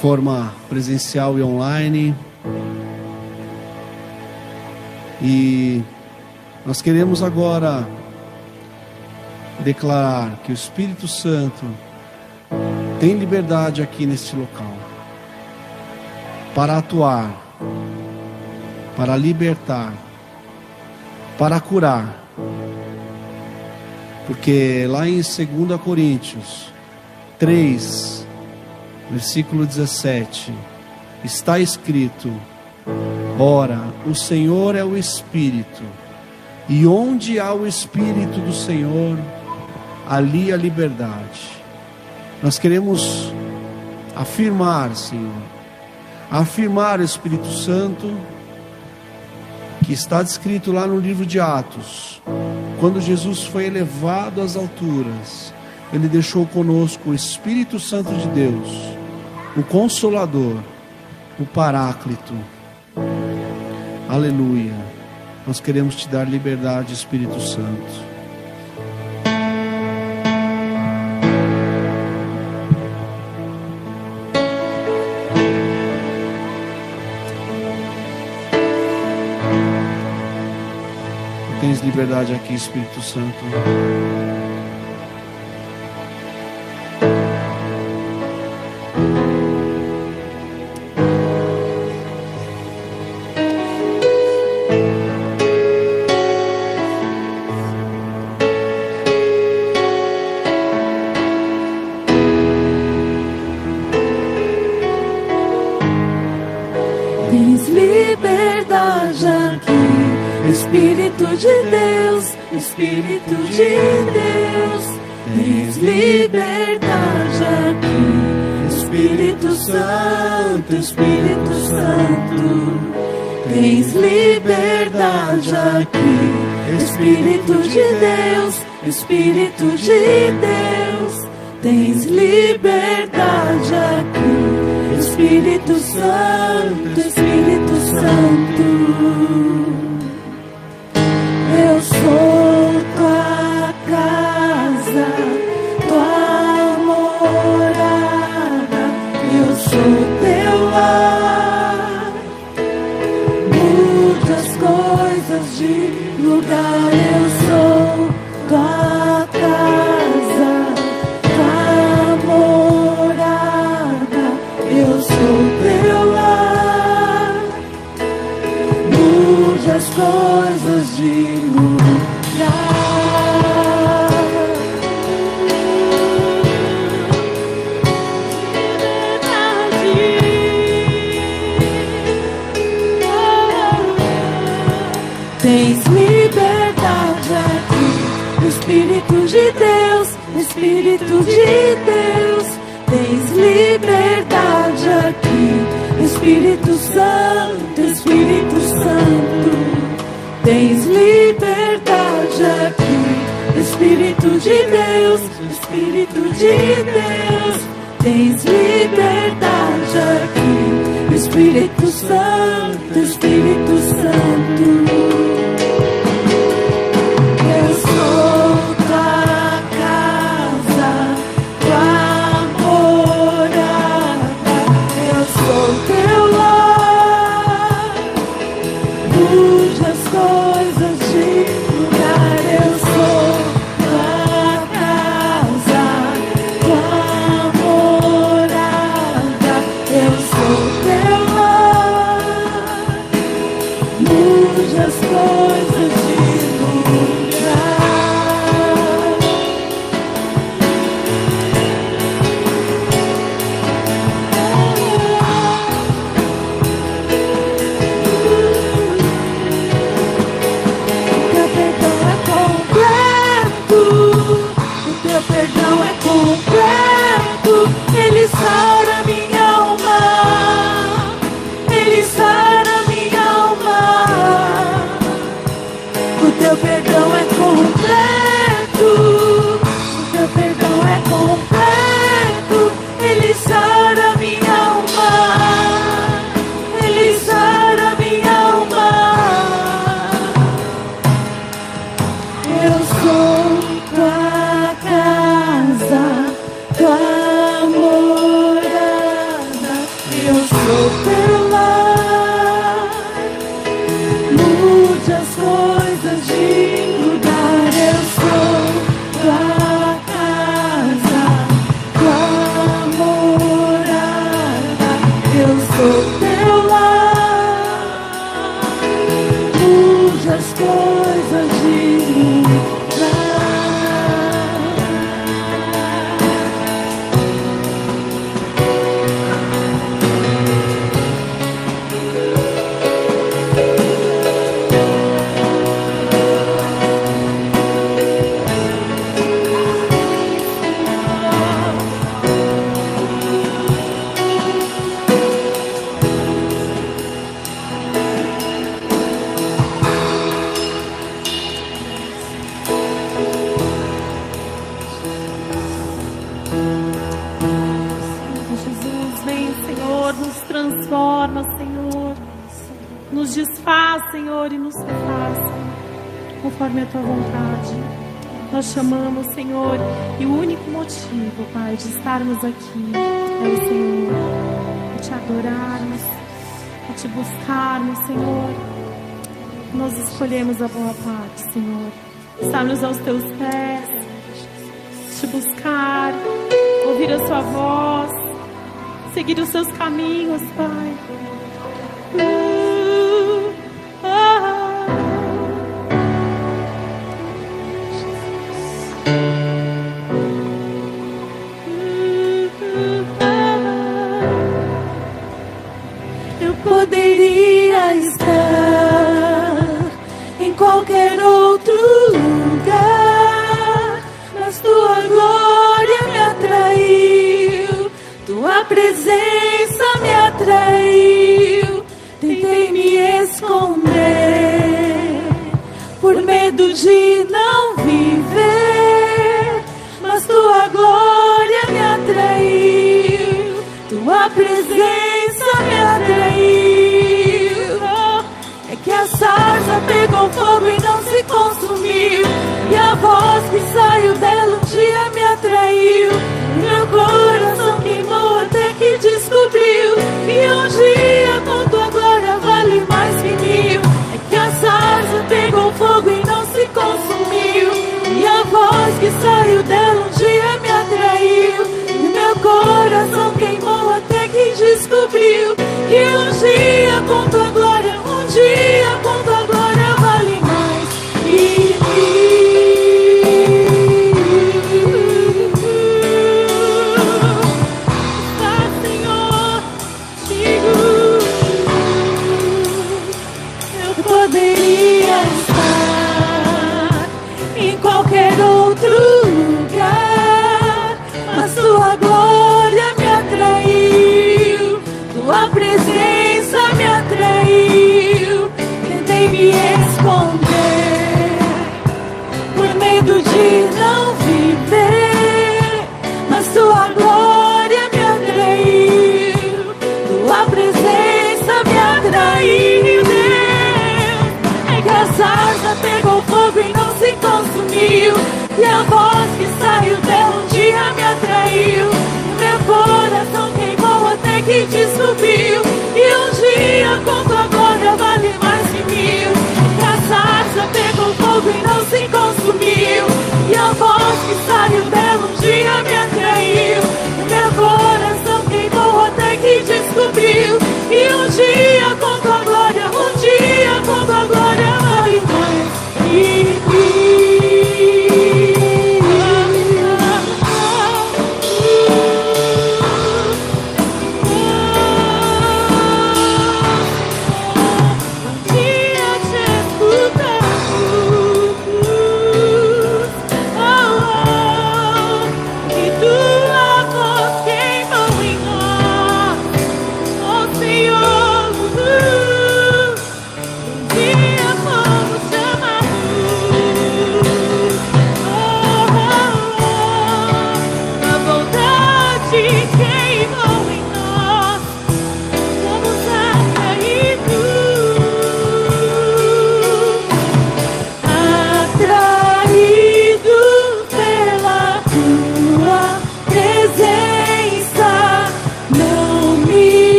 forma presencial e online. E nós queremos agora declarar que o Espírito Santo tem liberdade aqui neste local para atuar, para libertar, para curar. Porque lá em 2 Coríntios 3, versículo 17, está escrito: ora, o Senhor é o Espírito, e onde há o Espírito do Senhor, ali há liberdade. Nós queremos afirmar, Senhor, afirmar o Espírito Santo, que está descrito lá no livro de Atos. Quando Jesus foi elevado às alturas, Ele deixou conosco o Espírito Santo de Deus, o Consolador, o Paráclito. Aleluia. Nós queremos te dar liberdade, Espírito Santo. Tens liberdade aqui, Espírito Santo. Tens liberdade aqui, Espírito de Deus, Espírito de Deus. Tens liberdade aqui, Espírito Santo, Espírito Santo. Tens liberdade aqui, Espírito de Deus, Espírito de Deus. Tens liberdade aqui, Espírito Santo, Espírito Santo. Eu sou tua casa, tua morada, eu sou teu lar. Mude as coisas de lugar, eu sou tua casa, tua morada, eu sou teu lar. Mude as coisas de tens liberdade aqui, Espírito de Deus, Espírito de Deus. Tens liberdade aqui, Espírito Santo, Espírito Santo. Tens liberdade aqui, Espírito de Deus, Espírito de Deus. Tens liberdade aqui, Espírito Santo, Espírito Santo. Eu sou tua casa, tua morada, eu sou teu lar. Mude as coisas de lugar, eu sou tua casa, tua morada, eu sou teu lar. transforma, Senhor. Nos desfaz, Senhor, e nos refaz, Senhor, conforme a Tua vontade. Nós chamamos, Senhor, e o único motivo, Pai, de estarmos aqui é o Senhor, é te adorarmos, é te buscarmos, Senhor. Nós escolhemos a boa parte, Senhor, estarmos aos Teus pés, te buscar, ouvir a Sua voz, seguir os Seus caminhos, Pai. Eu poderia estar em qualquer outro lugar, mas Tua glória me atraiu, Tua presença me atraiu. Tentei me esconder por medo de não viver, mas Tua glória me atraiu, Tua presença me atraiu. É que a sarça pegou fogo e não se consumiu, e a voz que saiu dela um dia me atraiu. Meu coração queimou até que descobriu que um dia com Tua glória vale mais que mil. É que a sarça pegou fogo e não se consumiu, e a voz que saiu dela um dia me atraiu. E meu coração queimou até que descobriu que um dia com Tua glória, um dia com Tua glória vale mais que mil. Poderia estar em qualquer outro lugar, mas Tua glória me atraiu, Tua presença me atraiu. Tentei me esconder por medo de não viver, mas Tua glória me atraiu, Tua presença me atraiu. A sarça pegou fogo e não se consumiu, e a voz que saiu dela um dia me atraiu. Meu coração queimou até que descobriu que um dia com Tua glória vale mais que mil. A sarça pegou fogo e não se consumiu, e a voz que saiu dela um dia me atraiu. Meu coração queimou até que descobriu que um dia com Tua glória, um dia com Tua glória vale mais que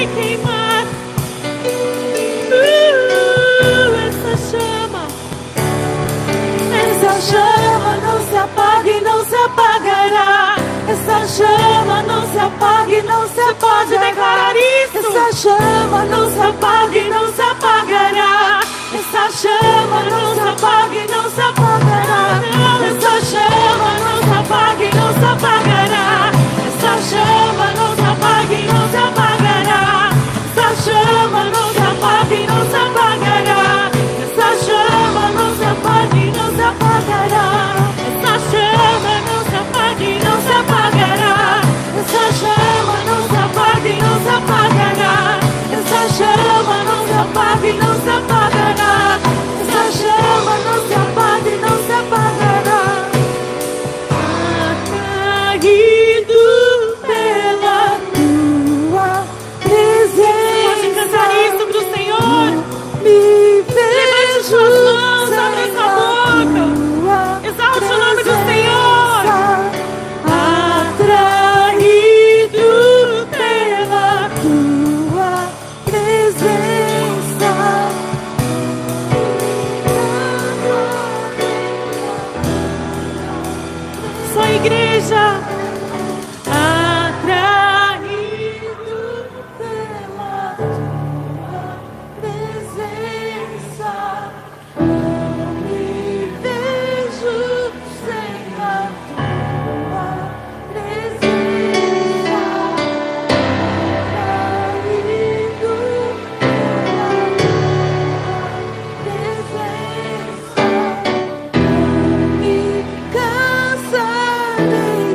se queimar. Essa chama não se apaga e não se apagará. Essa chama não se apaga e não se apagará. Pode declarar isso. Essa chama não se apaga e não se apagará. Essa chama não se apaga e não se apagará. Essa chama não se apaga e não se apagará. Essa chama não se apaga e não se apagará. Essa chama não se apaga e não se apagará. Essa chama não se apaga e não se apagará. Essa chama não se apaga e não se apagará. Essa chama não se apaga e não se apagará. Essa chama não se apaga e não se apagará. Essa chama não se apaga e não se apagará. Atraído pela tua presença. Pode cantar isso pro Senhor. Me Levante suas mãos, abra sua boca. Exalte o nome do Senhor. Atraído pela tua presença. Só igreja. Atraído pela tua presença. Me vejo sem a tua presença. Atraído pela tua presença. Me cansarei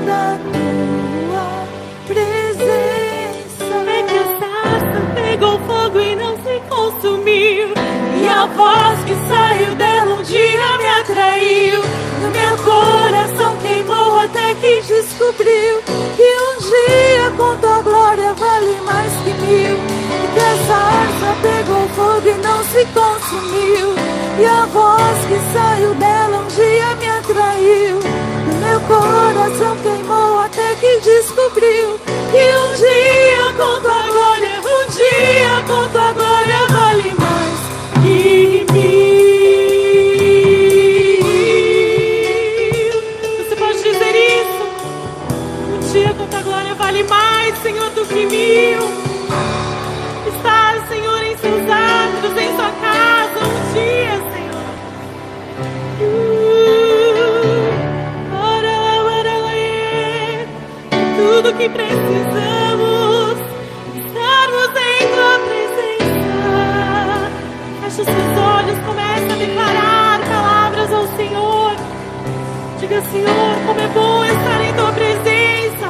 da tua presença. É que a sarça pegou fogo e não se consumiu. E a voz que saiu dela um dia me atraiu. No meu coração queimou até que descobriu que um dia com tua glória vale mais que mil. E que essa harpa pegou fogo e não se consumiu. E a voz que saiu dela um dia me atraiu. No meu coração queimou até que descobriu que um dia com tua glória, um dia com tua glória vale mais que mil. Você pode dizer isso? Um dia com tua glória vale mais, Senhor, do que mil. Estar, Senhor, em seus atos, em sua casa, um dia, Senhor. Tudo que precisamos, estarmos em tua presença. Feche os seus olhos, comece a declarar palavras ao Senhor. Diga, Senhor, como é bom estar em tua presença.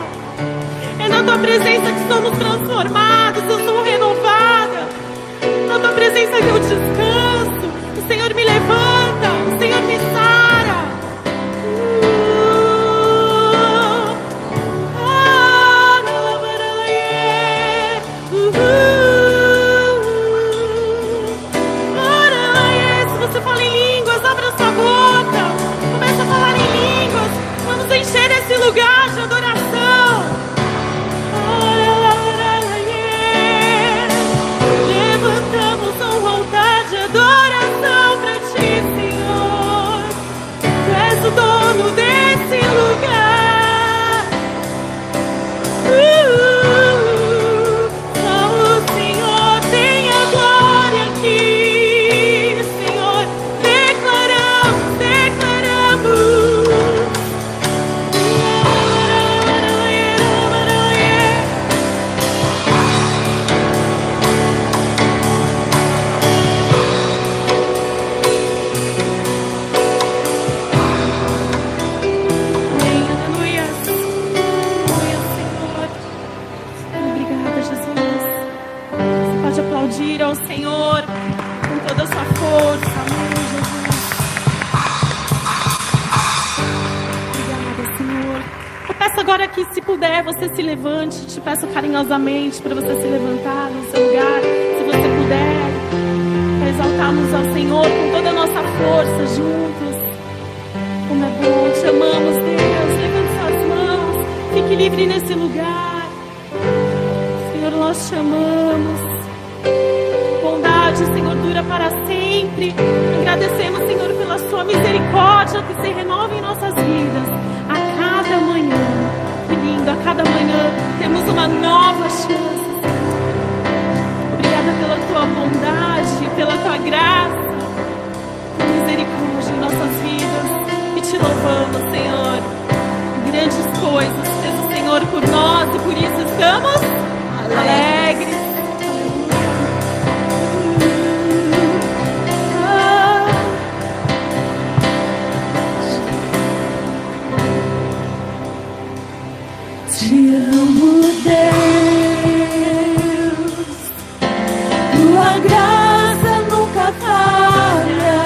É na tua presença que somos transformados, eu sou renovada. Na tua presença que eu descanso. O Senhor me levanta, o Senhor me sara. Se você fala em línguas, abra sua boca. Começa a falar em línguas. Vamos encher esse lugar de adoração. Levantamos um altar de adoração para ti, Senhor. Tu és o dono desse lugar. Só o Senhor tem a glória aqui, Senhor. Declaramos, declaramos. Aplaudir ao Senhor com toda a sua força, amém, Jesus. Obrigada, Senhor. Eu peço agora que, se puder, você se levante. Te peço carinhosamente para você se levantar no seu lugar, se você puder, para exaltarmos ao Senhor com toda a nossa força juntos. Como é bom, te amamos, Deus. Levante suas mãos, fique livre nesse lugar. Senhor, nós te amamos. Bondade, Senhor, dura para sempre. Agradecemos, Senhor, pela sua misericórdia que se renova em nossas vidas a cada manhã. Que lindo, a cada manhã temos uma nova chance. Obrigada pela tua bondade, pela tua graça, por misericórdia em nossas vidas. E te louvamos, Senhor. Grandes coisas fez o Senhor por nós e por isso estamos alegres. Te amo, Deus, tua graça nunca falha.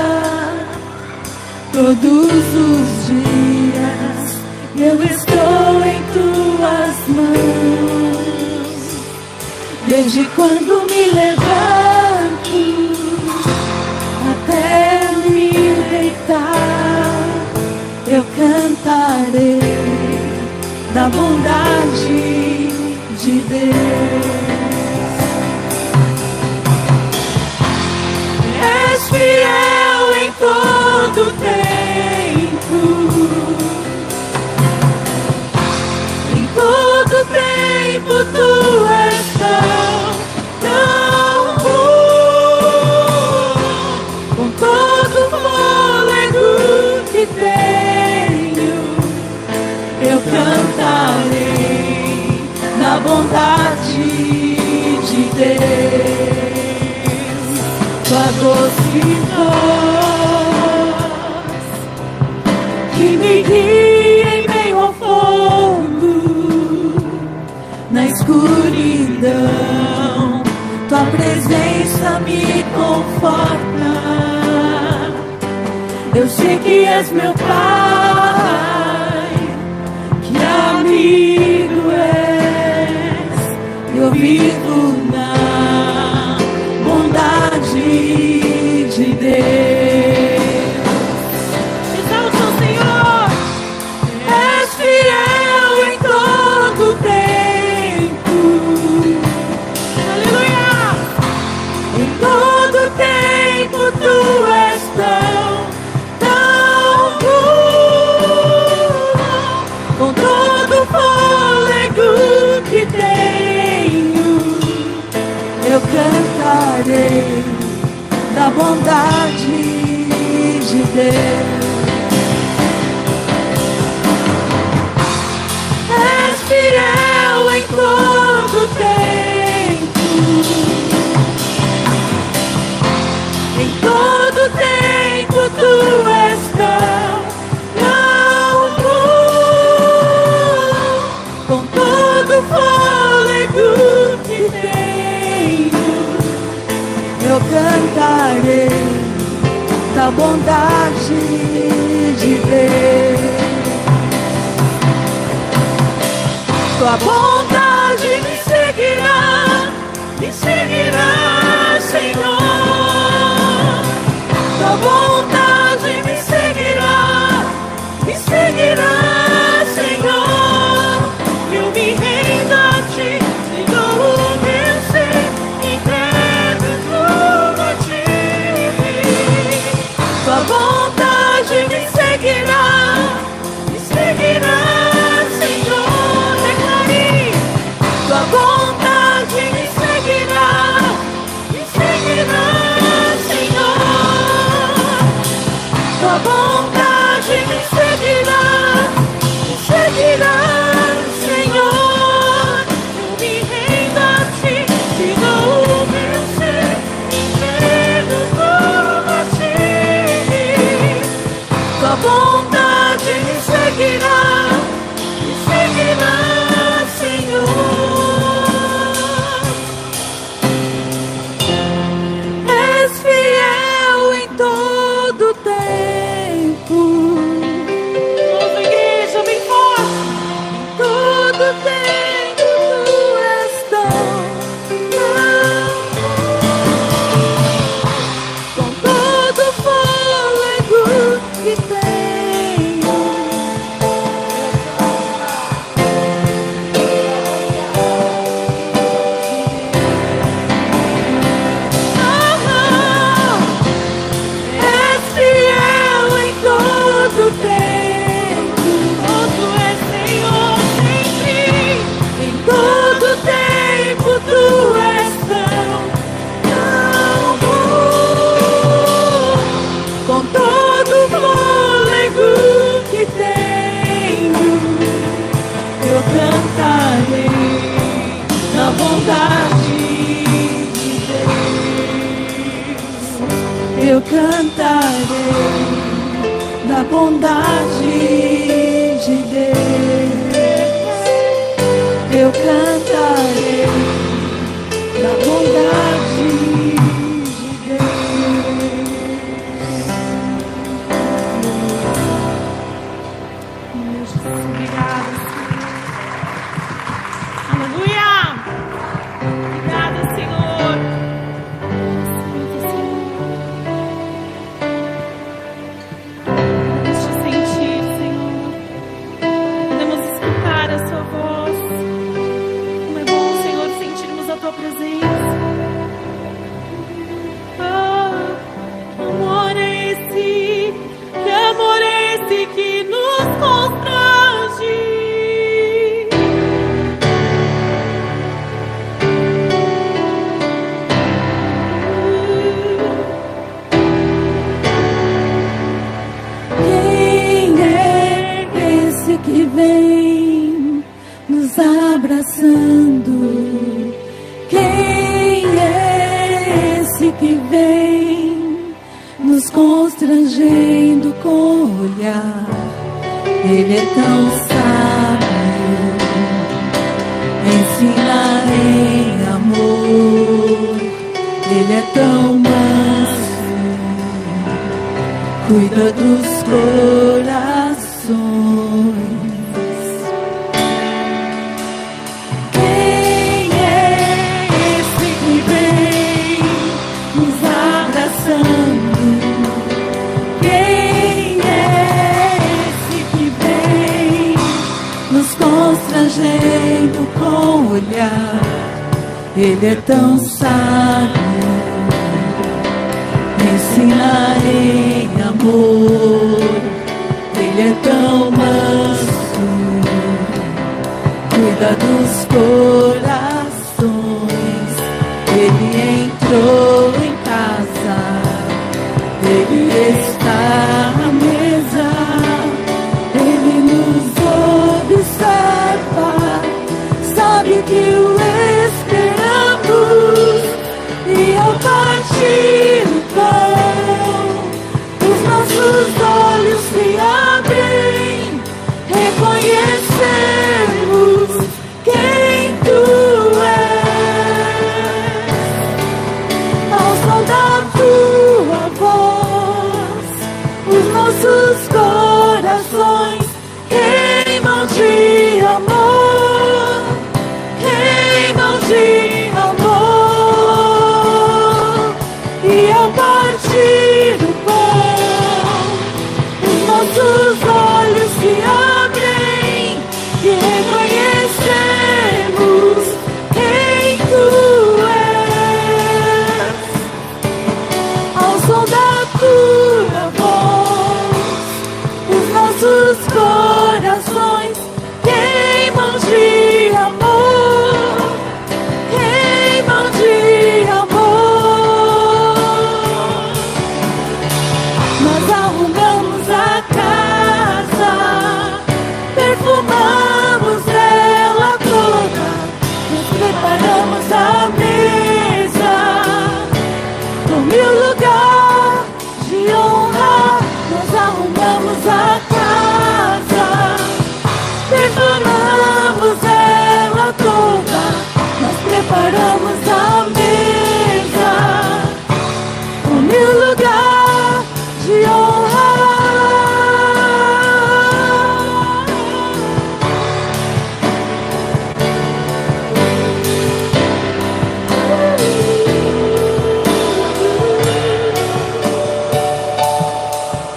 Todos os dias eu estou em tuas mãos. Desde quando me levanto até me deitar, eu cantarei da bondade de Deus. És fiel em todo tempo, em todo tempo tu és tão bom. Com todo fôlego que tenho, eu cantarei da bondade de Deus. Tua doce voz que me guia em meio ao fogo, na escuridão, tua presença me conforta. Eu sei que és meu Pai, amigo és, eu vivo na bondade de Deus. Exalte o Senhor. És fiel em todo tempo. Aleluia. Em todo tempo tu és tão bom. Com todo fôlego que tenho, eu cantarei da bondade de Deus. És fiel em todo tempo, em todo tempo tu és tão fôlego que tenho, eu cantarei da bondade de Deus. Tua bondade me seguirá, Senhor. Tua bondade me seguirá, Senhor. Eu me rendo a ti, Senhor, o meu ser, entrego tudo a ti. Tua bondade me seguirá, Senhor. Declare, constrangendo com o olhar. Ele é tão sábio, ensina em amor. Ele é tão manso, cuida dos corações. Quem é esse que vem nos abraçando? Quem é esse que vem nos constrangendo com o olhar? Ele é tão sábio, ensina em amor. Ele é tão manso, cuida dos corações. Ele entrou em casa, ele está à mesa, ele nos observa, sabe que o esperamos. E ao partir o pão, os nossos olhos se abrem, reconhecemos quem tu és. Ao som da tua voz, os nossos corações queimam de amor, queimam de amor. E ao partir o pão, os nossos olhos se abrem e reconhecemos quem tu és. Ao som da tua voz, os nossos corações queimam de amor, queimam de amor. Nós arrumamos a casa, perfumamos ela toda, nos preparamos a mesa, no meu lugar de honra. Nós arrumamos a casa, perfumamos ela toda, nós preparamos a mesa, no meu lugar de honra.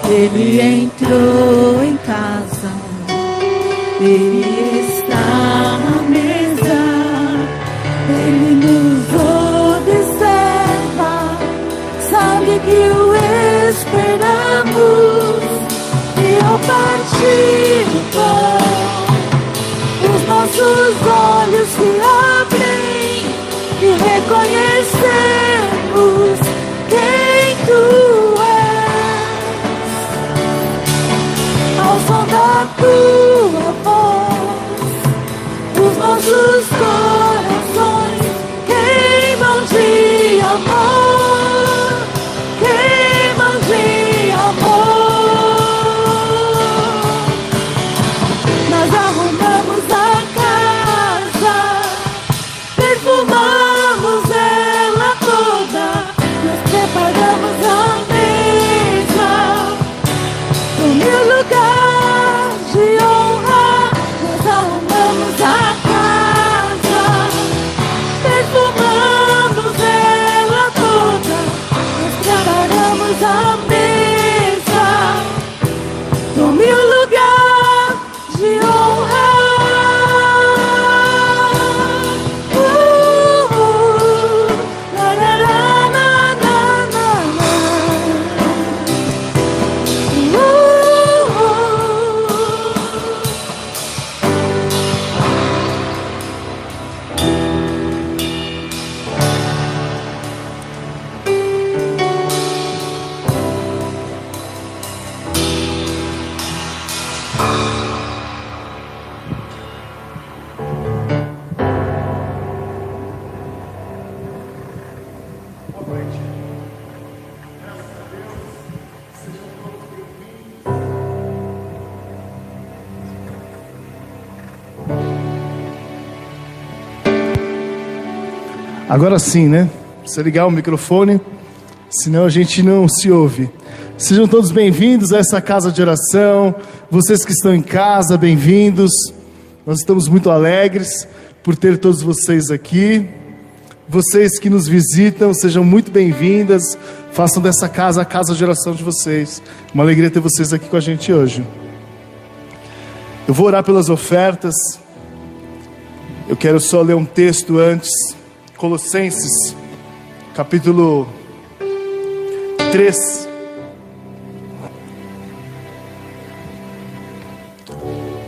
Ele entrou em casa, ele está na mesa, ele nos observa, sabe que o esperamos. E ao partir o pão, os nossos olhos se abrem e reconhecemos quem tu és. Ao som da tua voz, os nossos corações queimam de amor, queimam de amor. Nós arrumamos a casa, perfumamos ela toda, nós preparamos a mesa, no meu lugar de honra. Nós arrumamos a casa, perfumamos ela toda, nós preparamos a mesa, no meu lugar de honra. La, la, la, la, la, la, la. Graças a Deus, seja Agora sim, né? Precisa ligar o microfone, senão a gente não se ouve. Sejam todos bem-vindos a essa casa de oração. Vocês que estão em casa, bem-vindos. Nós estamos muito alegres por ter todos vocês aqui. Vocês que nos visitam, sejam muito bem-vindas. Façam dessa casa a casa de oração de vocês. Uma alegria ter vocês aqui com a gente hoje. Eu vou orar pelas ofertas. Eu quero só ler um texto antes. Colossenses, capítulo 3.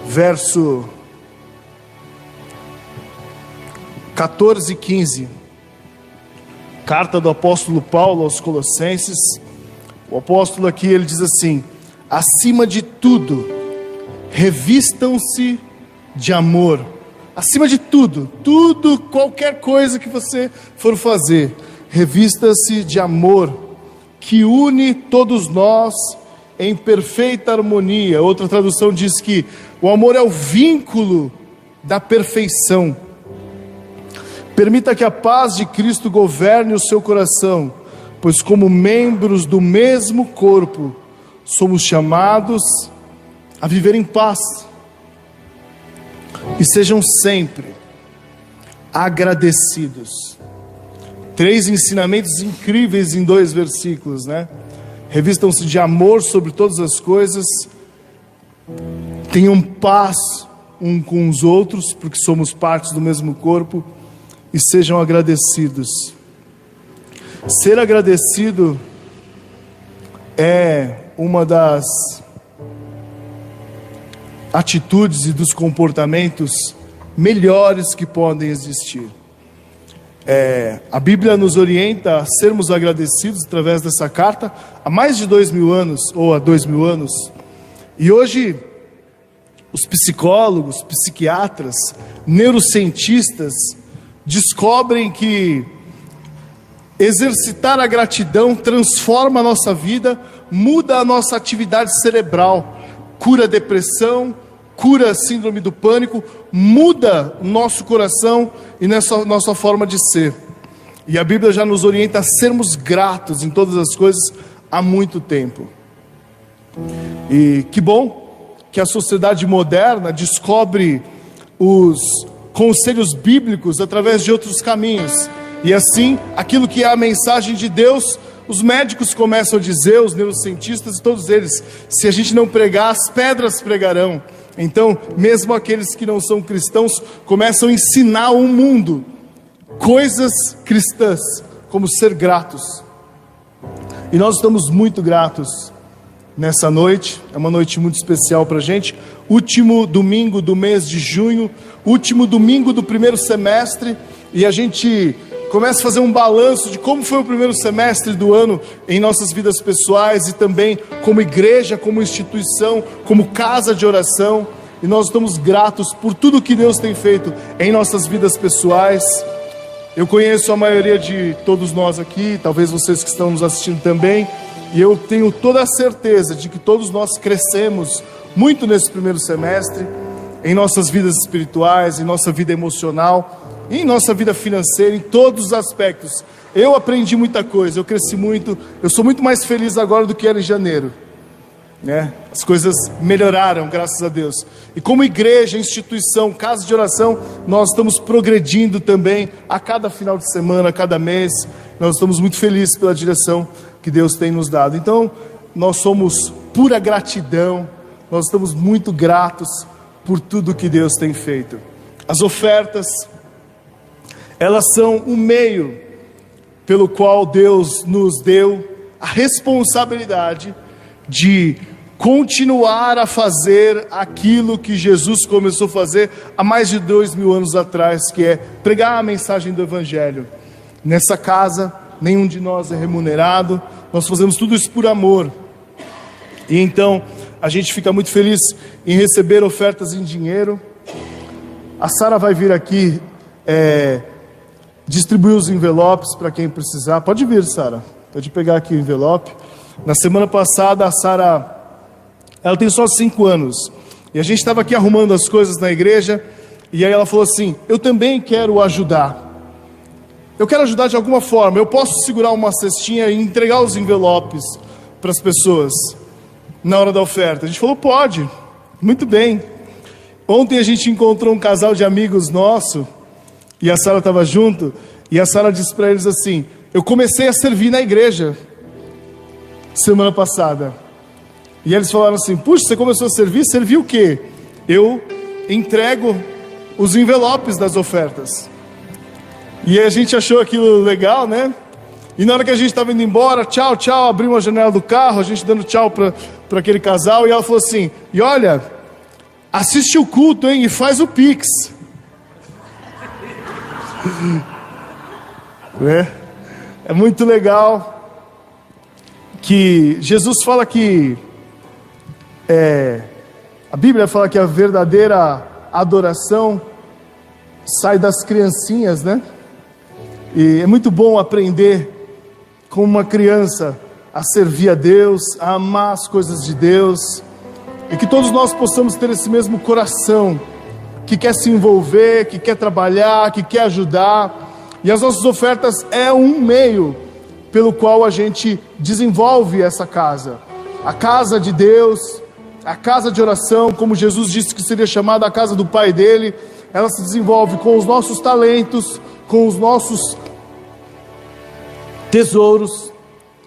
Verso 14 e 15. Carta do apóstolo Paulo aos Colossenses. O apóstolo aqui, ele diz assim: acima de tudo, revistam-se de amor. Acima de tudo, qualquer coisa que você for fazer, revista-se de amor, que une todos nós em perfeita harmonia. Outra tradução diz que o amor é o vínculo da perfeição. Permita que a paz de Cristo governe o seu coração, pois como membros do mesmo corpo, somos chamados a viver em paz. E sejam sempre agradecidos. 3 ensinamentos incríveis em 2 versículos, né? Revistam-se de amor sobre todas as coisas. Tenham paz um com os outros, porque somos partes do mesmo corpo. E sejam agradecidos. Ser agradecido é uma das atitudes e dos comportamentos melhores que podem existir. A Bíblia nos orienta a sermos agradecidos através dessa carta há mais de 2000 anos, ou há 2000 anos. E hoje, os psicólogos, psiquiatras, neurocientistas descobrem que exercitar a gratidão transforma a nossa vida, muda a nossa atividade cerebral, cura a depressão, cura a síndrome do pânico, muda o nosso coração e nossa forma de ser. E a Bíblia já nos orienta a sermos gratos em todas as coisas há muito tempo. E que bom que a sociedade moderna descobre os conselhos bíblicos através de outros caminhos. E assim, aquilo que é a mensagem de Deus, os médicos começam a dizer, os neurocientistas, todos eles: se a gente não pregar, as pedras pregarão. Então, mesmo aqueles que não são cristãos começam a ensinar ao mundo coisas cristãs, como ser gratos. E nós estamos muito gratos nessa noite. É uma noite muito especial para a gente. Último domingo do mês de junho, último domingo do primeiro semestre, e a gente começa a fazer um balanço de como foi o primeiro semestre do ano em nossas vidas pessoais e também como igreja, como instituição, como casa de oração. E nós estamos gratos por tudo que Deus tem feito em nossas vidas pessoais. Eu conheço a maioria de todos nós aqui, talvez vocês que estão nos assistindo também, e eu tenho toda a certeza de que todos nós crescemos muito nesse primeiro semestre, em nossas vidas espirituais, em nossa vida emocional, em nossa vida financeira, em todos os aspectos. Eu aprendi muita coisa, eu cresci muito, eu sou muito mais feliz agora do que era em janeiro, né? As coisas melhoraram, graças a Deus. E como igreja, instituição, casa de oração, nós estamos progredindo também a cada final de semana, a cada mês. Nós estamos muito felizes pela direção que Deus tem nos dado. Então, nós somos pura gratidão, nós estamos muito gratos por tudo que Deus tem feito. As ofertas, elas são um meio pelo qual Deus nos deu a responsabilidade de continuar a fazer aquilo que Jesus começou a fazer há mais de 2000 anos atrás, que é pregar a mensagem do Evangelho. Nessa casa, nenhum de nós é remunerado, nós fazemos tudo isso por amor. E então, a gente fica muito feliz em receber ofertas em dinheiro. A Sara vai vir aqui distribuir os envelopes para quem precisar. Pode vir, Sara, pode pegar aqui o envelope. Na semana passada, a Sara, ela tem só 5 anos, e a gente estava aqui arrumando as coisas na igreja, e aí ela falou assim: eu também quero ajudar. eu quero ajudar de alguma forma, eu posso segurar uma cestinha e entregar os envelopes para as pessoas na hora da oferta? A gente falou, pode, muito bem. Ontem a gente encontrou um casal de amigos nosso, e a Sara estava junto, e a Sara disse para eles assim, eu comecei a servir na igreja semana passada. E eles falaram assim, puxa, você começou a servir? Servir o quê? Eu entrego os envelopes das ofertas. E a gente achou aquilo legal, né? E na hora que a gente estava indo embora, tchau, tchau, abrimos a janela do carro, a gente dando tchau para aquele casal, e ela falou assim, e olha, assiste o culto, hein, e faz o Pix. É muito legal que Jesus fala que a Bíblia fala que a verdadeira adoração sai das criancinhas, né? E é muito bom aprender como uma criança a servir a Deus, a amar as coisas de Deus, e que todos nós possamos ter esse mesmo coração que quer se envolver, que quer trabalhar, que quer ajudar. E as nossas ofertas é um meio pelo qual a gente desenvolve essa casa, a casa de Deus, a casa de oração, como Jesus disse que seria chamada a casa do Pai dele. Ela se desenvolve com os nossos talentos, com os nossos tesouros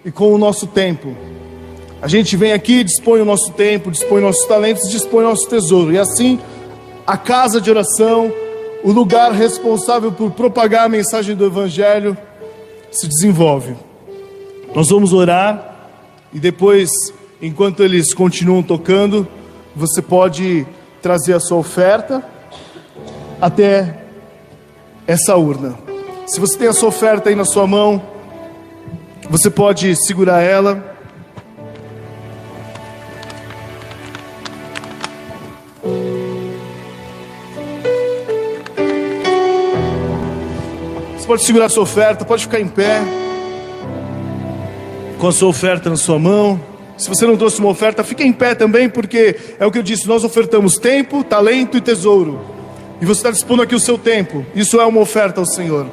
e com o nosso tempo. A gente vem aqui, dispõe o nosso tempo, dispõe nossos talentos, dispõe o nosso tesouro. E assim, a casa de oração, o lugar responsável por propagar a mensagem do Evangelho, se desenvolve. Nós vamos orar e depois, enquanto eles continuam tocando, você pode trazer a sua oferta até essa urna. Se você tem a sua oferta aí na sua mão, você pode segurar ela. Você pode segurar a sua oferta, pode ficar em pé com a sua oferta na sua mão. Se você não trouxe uma oferta, fique em pé também, porque é o que eu disse, nós ofertamos tempo, talento e tesouro. E você está dispondo aqui o seu tempo. Isso é uma oferta ao Senhor.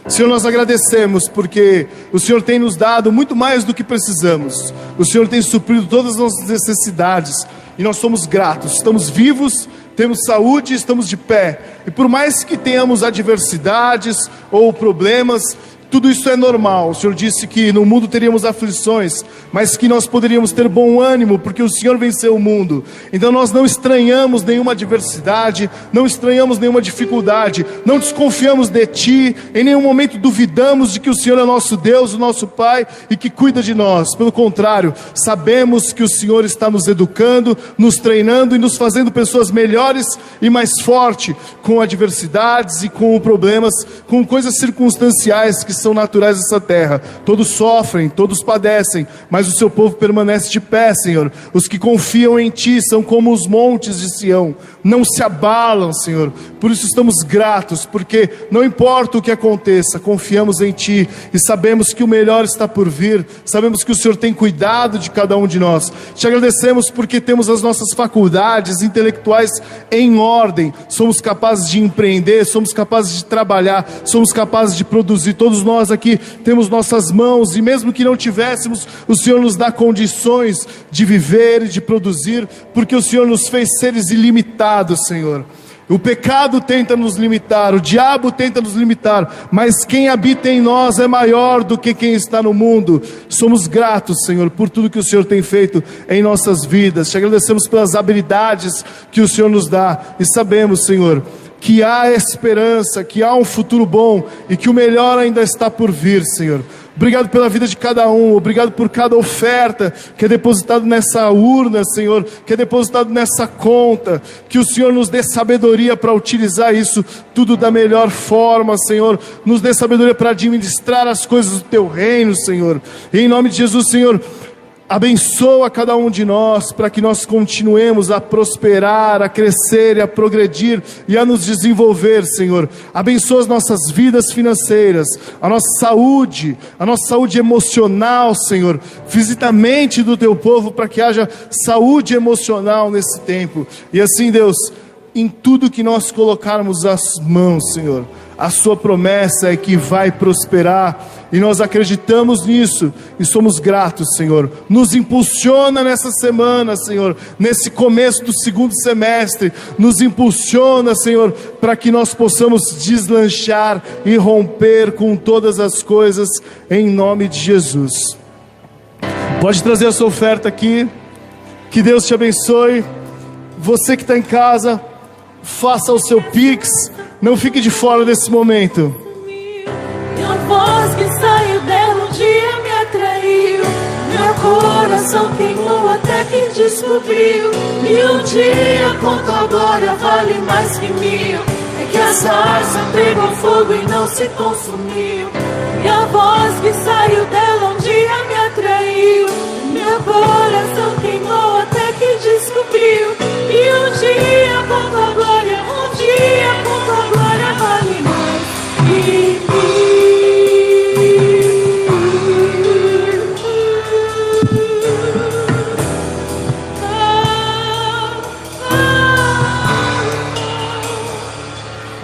Senhor, nós agradecemos porque o Senhor tem nos dado muito mais do que precisamos. O Senhor tem suprido todas as nossas necessidades. E nós somos gratos. Estamos vivos, temos saúde, estamos de pé. E por mais que tenhamos adversidades ou problemas, tudo isso é normal. O Senhor disse que no mundo teríamos aflições, mas que nós poderíamos ter bom ânimo, porque o Senhor venceu o mundo. Então nós não estranhamos nenhuma adversidade, não estranhamos nenhuma dificuldade, não desconfiamos de Ti, em nenhum momento duvidamos de que o Senhor é nosso Deus, o nosso Pai, e que cuida de nós. Pelo contrário, sabemos que o Senhor está nos educando, nos treinando e nos fazendo pessoas melhores e mais fortes, com adversidades e com problemas, com coisas circunstanciais que são naturais dessa terra. Todos sofrem, todos padecem, mas o seu povo permanece de pé, Senhor. Os que confiam em Ti são como os montes de Sião, não se abalam, Senhor. Por isso estamos gratos, porque não importa o que aconteça, confiamos em Ti e sabemos que o melhor está por vir. Sabemos que o Senhor tem cuidado de cada um de nós. Te agradecemos porque temos as nossas faculdades intelectuais em ordem, somos capazes de empreender, somos capazes de trabalhar, somos capazes de produzir. Todos nós aqui temos nossas mãos, e mesmo que não tivéssemos, o Senhor nos dá condições de viver e de produzir, porque o Senhor nos fez seres ilimitados, Senhor. O pecado tenta nos limitar, o diabo tenta nos limitar, mas quem habita em nós é maior do que quem está no mundo. Somos gratos, Senhor, por tudo que o Senhor tem feito em nossas vidas. Te agradecemos pelas habilidades que o Senhor nos dá, e sabemos, Senhor, que há esperança, que há um futuro bom e que o melhor ainda está por vir, Senhor. Obrigado pela vida de cada um, obrigado por cada oferta que é depositado nessa urna, Senhor, que é depositado nessa conta, que o Senhor nos dê sabedoria para utilizar isso tudo da melhor forma, Senhor, nos dê sabedoria para administrar as coisas do Teu reino, Senhor, e em nome de Jesus, Senhor, abençoa cada um de nós, para que nós continuemos a prosperar, a crescer e a progredir e a nos desenvolver, Senhor. Abençoa as nossas vidas financeiras, a nossa saúde emocional, Senhor. Visita a mente do Teu povo para que haja saúde emocional nesse tempo. E assim, Deus, em tudo que nós colocarmos as mãos, Senhor, a sua promessa é que vai prosperar, e nós acreditamos nisso, e somos gratos, Senhor. Nos impulsiona nessa semana, Senhor, nesse começo do segundo semestre, nos impulsiona, Senhor, para que nós possamos deslanchar e romper com todas as coisas, em nome de Jesus. Pode trazer a sua oferta aqui, que Deus te abençoe. Você que está em casa, faça o seu Pix, não fique de fora desse momento. E a voz que saiu dela um dia me atraiu, meu coração queimou até que descobriu, e um dia com tua glória vale mais que mil. É que a sarça pegou fogo e não se consumiu, e a voz que saiu dela um dia me atraiu, meu coração queimou até que descobriu, e um dia com tua glória, um dia com tua glória vale mais que mil.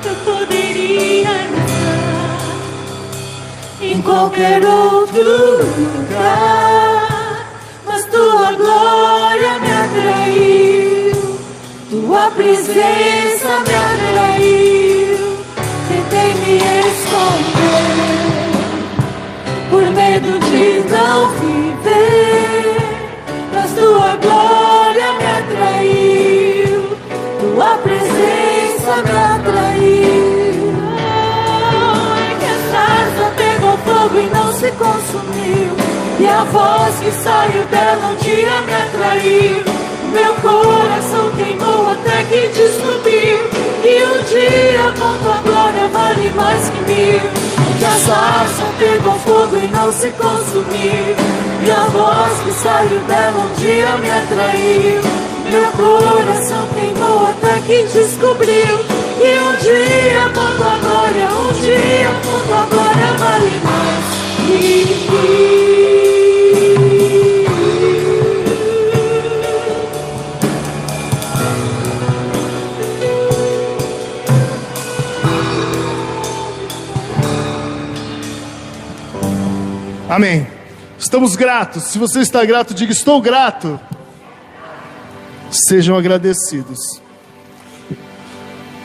Eu poderia estar em qualquer outro lugar, mas tua glória me atraiu, tua presença me atraiu. Tentei me esconder por medo de não viver, mas tua glória me atraiu, tua presença me atraiu. É que a sarça pegou fogo e não se consumiu, e a voz que saiu dela um dia me atraiu, meu coração queimou até que descobriu, e um dia com tua glória vale mais que mil. Que a sarça pegou fogo e não se consumiu, e a voz que saiu dela um dia me atraiu, meu coração queimou até que descobriu, e um dia com tua glória, um dia com tua glória vale mais que mil. Amém. Estamos gratos. Se você está grato, diga: estou grato. Sejam agradecidos.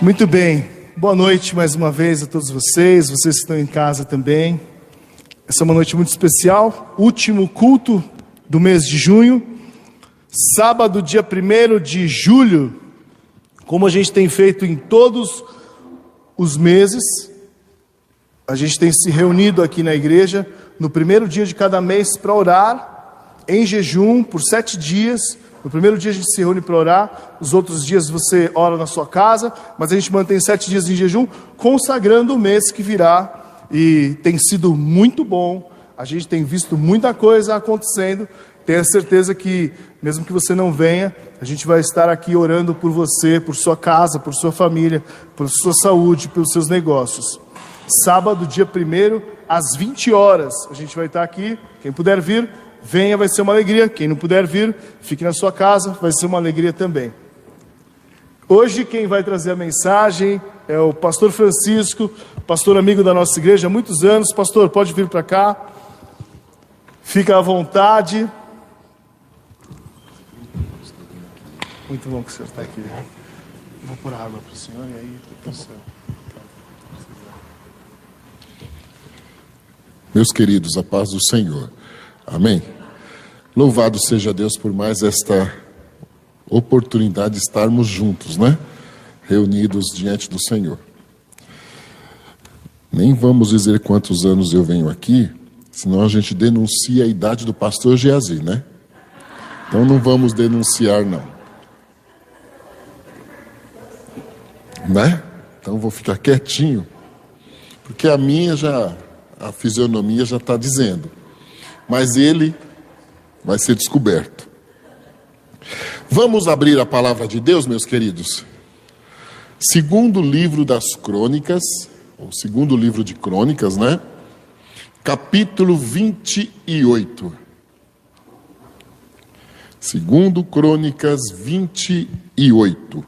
Muito bem. Boa noite mais uma vez a todos vocês que estão em casa também. Essa é uma noite muito especial. Último culto do mês de junho. Sábado, dia 1º de julho. Como a gente tem feito em todos os meses, a gente tem se reunido aqui na igreja no primeiro dia de cada mês para orar em jejum por 7 dias. No primeiro dia a gente se reúne para orar, os outros dias você ora na sua casa, mas a gente mantém 7 dias em jejum, consagrando o mês que virá, e tem sido muito bom. A gente tem visto muita coisa acontecendo. Tenha certeza que, mesmo que você não venha, a gente vai estar aqui orando por você, por sua casa, por sua família, por sua saúde, pelos seus negócios. Sábado, dia 1º, às 20 horas, a gente vai estar aqui. Quem puder vir, venha, vai ser uma alegria. Quem não puder vir, fique na sua casa, vai ser uma alegria também. Hoje quem vai trazer a mensagem é o pastor Francisco, pastor amigo da nossa igreja há muitos anos. Pastor, pode vir para cá, fica à vontade. Muito bom que o senhor está aqui. Vou pôr água para o senhor e aí depois o senhor. Meus queridos, a paz do Senhor. Amém. Louvado seja Deus por mais esta oportunidade de estarmos juntos, né? Reunidos diante do Senhor. Nem vamos dizer quantos anos eu venho aqui, senão a gente denuncia a idade do pastor Geazi, né? Então não vamos denunciar, não. Né? Então vou ficar quietinho, porque a fisionomia já está dizendo. Mas ele vai ser descoberto. Vamos abrir a palavra de Deus, meus queridos. Segundo livro das Crônicas, ou segundo livro de Crônicas, né? Capítulo 28. Segundo Crônicas 28.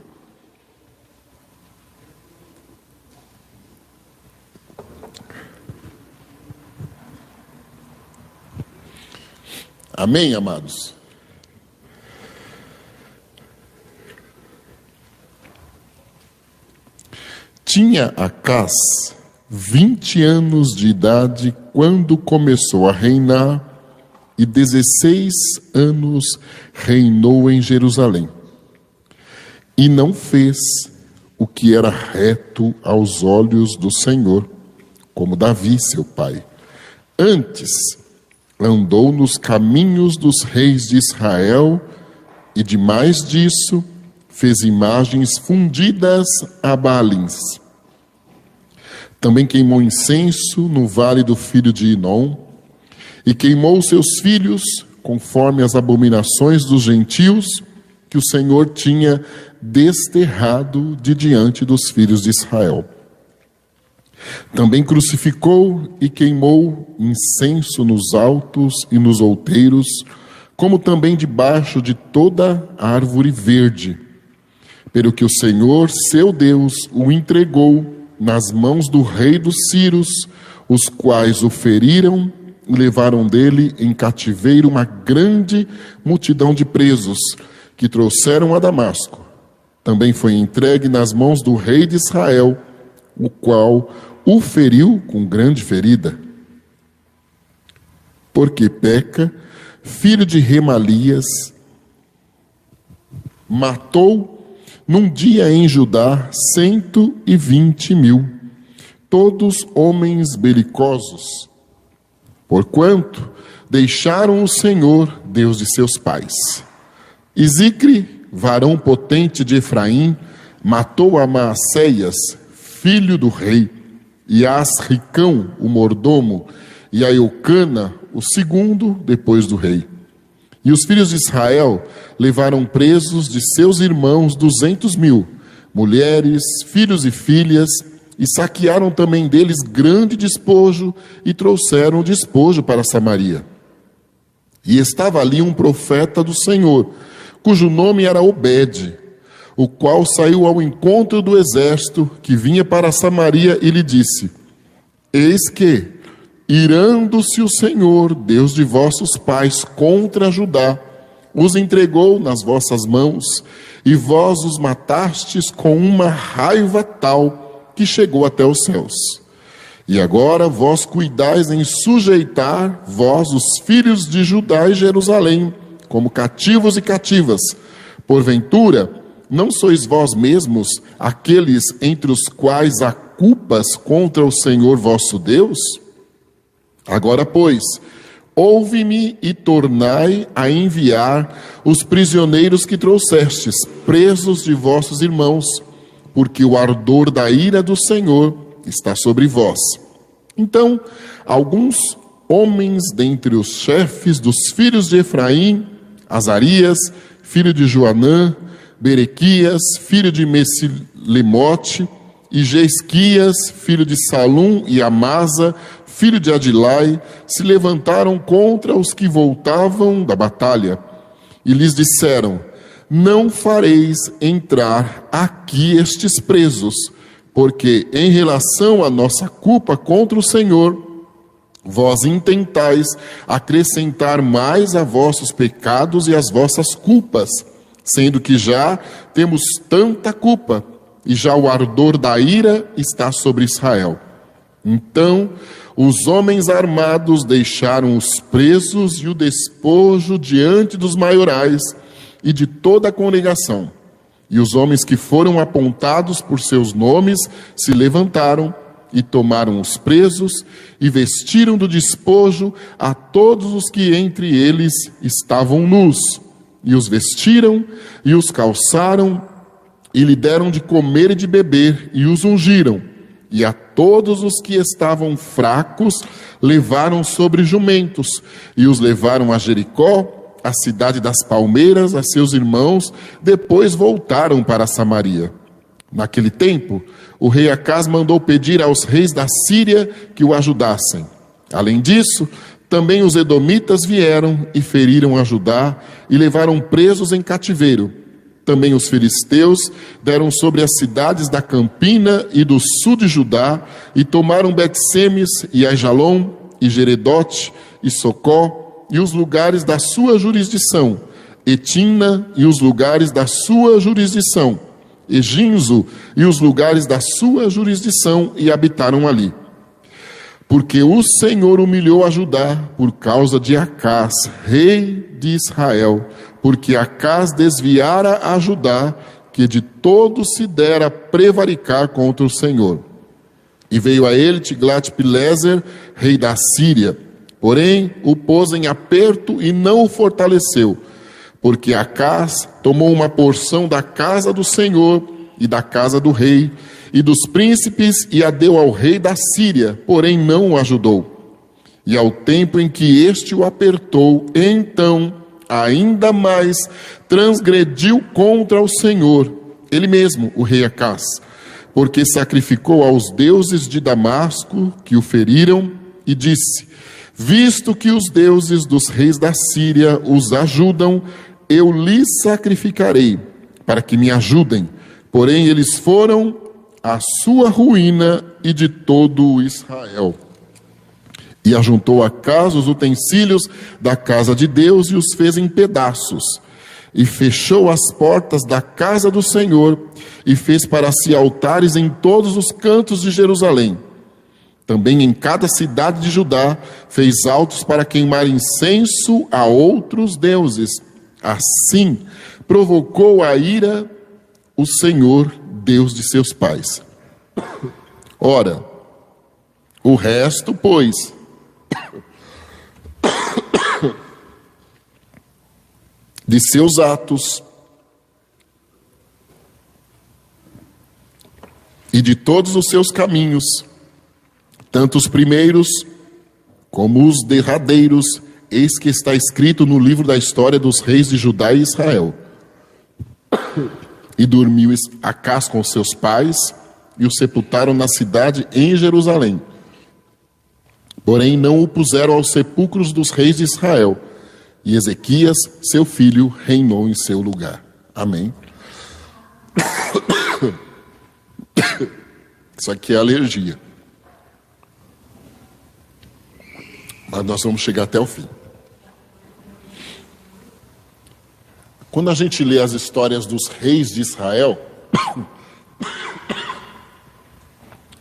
Amém, amados? Tinha Acás 20 anos de idade quando começou a reinar, e 16 anos reinou em Jerusalém. E não fez o que era reto aos olhos do Senhor, como Davi, seu pai. Antes, andou nos caminhos dos reis de Israel, e demais disso, fez imagens fundidas a Baalins. Também queimou incenso no vale do filho de Inom, e queimou seus filhos conforme as abominações dos gentios que o Senhor tinha desterrado de diante dos filhos de Israel. Também crucificou e queimou incenso nos altos e nos outeiros, como também debaixo de toda árvore verde, pelo que o Senhor, seu Deus, o entregou nas mãos do rei dos Círios, os quais o feriram e levaram dele em cativeiro uma grande multidão de presos, que trouxeram a Damasco. Também foi entregue nas mãos do rei de Israel, o qual o feriu com grande ferida. Porque Peca, filho de Remalias, matou num dia em Judá 120.000, todos homens belicosos, porquanto deixaram o Senhor, Deus de seus pais. E Zicre, varão potente de Efraim, matou a Maacéias, filho do rei, e a Asricão, o mordomo, e a Eucana, o segundo depois do rei. E os filhos de Israel levaram presos de seus irmãos 200.000, mulheres, filhos e filhas, e saquearam também deles grande despojo, e trouxeram o despojo para Samaria. E estava ali um profeta do Senhor, cujo nome era Obed, o qual saiu ao encontro do exército que vinha para Samaria e lhe disse: Eis que, irando-se o Senhor, Deus de vossos pais, contra Judá, os entregou nas vossas mãos, e vós os matastes com uma raiva tal que chegou até os céus. E agora vós cuidais em sujeitar, vós, os filhos de Judá e Jerusalém, como cativos e cativas. Porventura, não sois vós mesmos aqueles entre os quais há culpas contra o Senhor vosso Deus? Agora, pois, ouve-me e tornai a enviar os prisioneiros que trouxestes, presos de vossos irmãos, porque o ardor da ira do Senhor está sobre vós. Então, alguns homens dentre os chefes dos filhos de Efraim, Azarias, filho de Joanã, Berequias, filho de Mesilemote, e Jesquias, filho de Salum, e Amasa, filho de Adilai, se levantaram contra os que voltavam da batalha, e lhes disseram: Não fareis entrar aqui estes presos, porque em relação à nossa culpa contra o Senhor, vós intentais acrescentar mais a vossos pecados e às vossas culpas, sendo que já temos tanta culpa, e já o ardor da ira está sobre Israel. Então os homens armados deixaram os presos e o despojo diante dos maiorais e de toda a congregação. E os homens que foram apontados por seus nomes se levantaram e tomaram os presos e vestiram do despojo a todos os que entre eles estavam nus. E os vestiram e os calçaram e lhe deram de comer e de beber e os ungiram. E a todos os que estavam fracos levaram sobre jumentos e os levaram a Jericó, a cidade das palmeiras, a seus irmãos, depois voltaram para Samaria. Naquele tempo, o rei Acás mandou pedir aos reis da Síria que o ajudassem. Além disso, também os edomitas vieram e feriram a Judá e levaram presos em cativeiro. Também os filisteus deram sobre as cidades da Campina e do sul de Judá e tomaram Bet-Semes e Aijalon e Geredote e Socó e os lugares da sua jurisdição, e Timna e os lugares da sua jurisdição, e Ginzo e os lugares da sua jurisdição, e habitaram ali. Porque o Senhor humilhou a Judá por causa de Acás, rei de Israel, porque Acás desviara a Judá, que de todo se dera prevaricar contra o Senhor. E veio a ele Tiglat-Pileser, rei da Síria, porém o pôs em aperto e não o fortaleceu, porque Acás tomou uma porção da casa do Senhor e da casa do rei e dos príncipes e a deu ao rei da Síria, porém não o ajudou. E ao tempo em que este o apertou, então ainda mais transgrediu contra o Senhor, ele mesmo, o rei Acás, porque sacrificou aos deuses de Damasco que o feriram e disse: visto que os deuses dos reis da Síria os ajudam, eu lhes sacrificarei para que me ajudem. Porém eles foram a sua ruína e de todo o Israel. E ajuntou Acás os utensílios da casa de Deus e os fez em pedaços. E fechou as portas da casa do Senhor e fez para si altares em todos os cantos de Jerusalém. Também em cada cidade de Judá fez altos para queimar incenso a outros deuses. Assim provocou a ira o Senhor, Deus de seus pais. Ora, o resto, pois, de seus atos e de todos os seus caminhos, tanto os primeiros como os derradeiros, eis que está escrito no livro da história dos reis de Judá e Israel. E dormiu Acás com seus pais, e o sepultaram na cidade em Jerusalém. Porém não o puseram aos sepulcros dos reis de Israel, e Ezequias, seu filho, reinou em seu lugar. Amém. Isso aqui é alergia. Mas nós vamos chegar até o fim. Quando a gente lê as histórias dos reis de Israel,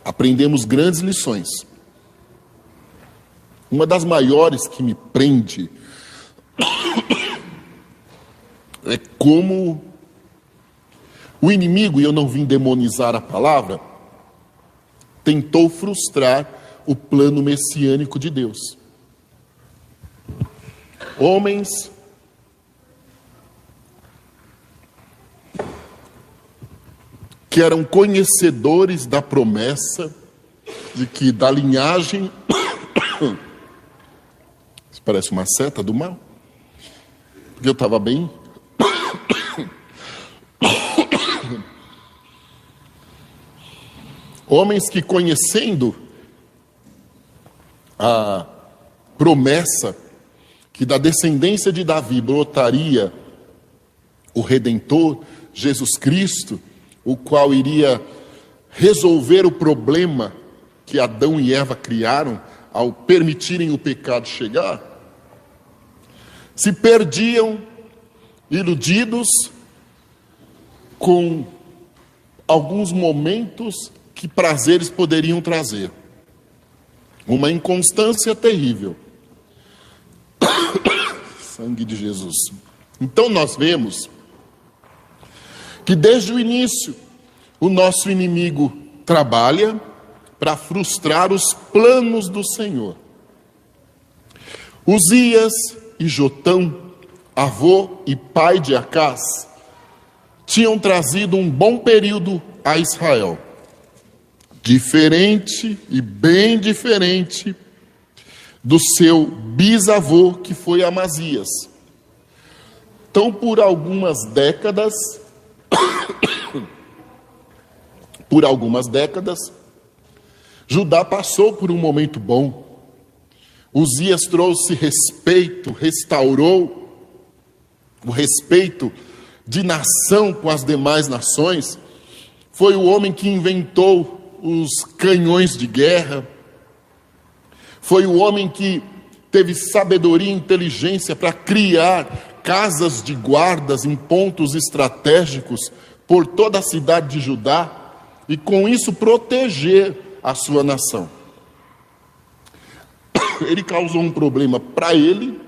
aprendemos grandes lições. Uma das maiores que me prende é como o inimigo, e eu não vim demonizar a palavra, tentou frustrar o plano messiânico de Deus. Homens que eram conhecedores da promessa de que da linhagem, isso parece uma seta do mal, porque eu estava bem, homens que conhecendo a promessa que da descendência de Davi brotaria o Redentor, Jesus Cristo, o qual iria resolver o problema que Adão e Eva criaram ao permitirem o pecado chegar, se perdiam iludidos com alguns momentos que prazeres poderiam trazer. Uma inconstância terrível. Sangue de Jesus. Então nós vemos que desde o início o nosso inimigo trabalha para frustrar os planos do Senhor. Uzias e Jotão, avô e pai de Acás, tinham trazido um bom período a Israel. Diferente e bem diferente do seu bisavô, que foi Amazias. Então, por algumas décadas, Judá passou por um momento bom. Uzias trouxe respeito, restaurou o respeito de nação com as demais nações. Foi o homem que inventou os canhões de guerra. Foi o homem que teve sabedoria e inteligência para criar casas de guardas em pontos estratégicos por toda a cidade de Judá e com isso proteger a sua nação. Ele causou um problema para ele,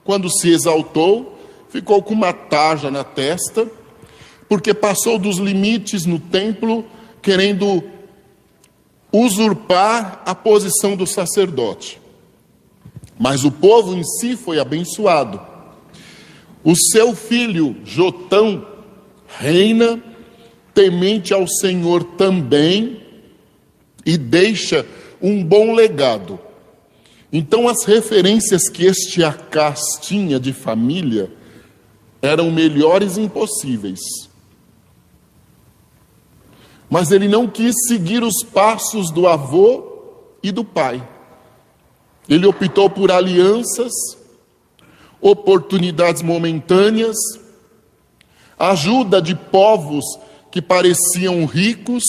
quando se exaltou, ficou com uma tarja na testa, porque passou dos limites no templo, querendo usurpar a posição do sacerdote. Mas o povo em si foi abençoado. O seu filho Jotão reina, temente ao Senhor também, e deixa um bom legado. Então as referências que este Acás tinha de família eram melhores impossíveis. Mas ele não quis seguir os passos do avô e do pai. Ele optou por alianças, oportunidades momentâneas, ajuda de povos que pareciam ricos,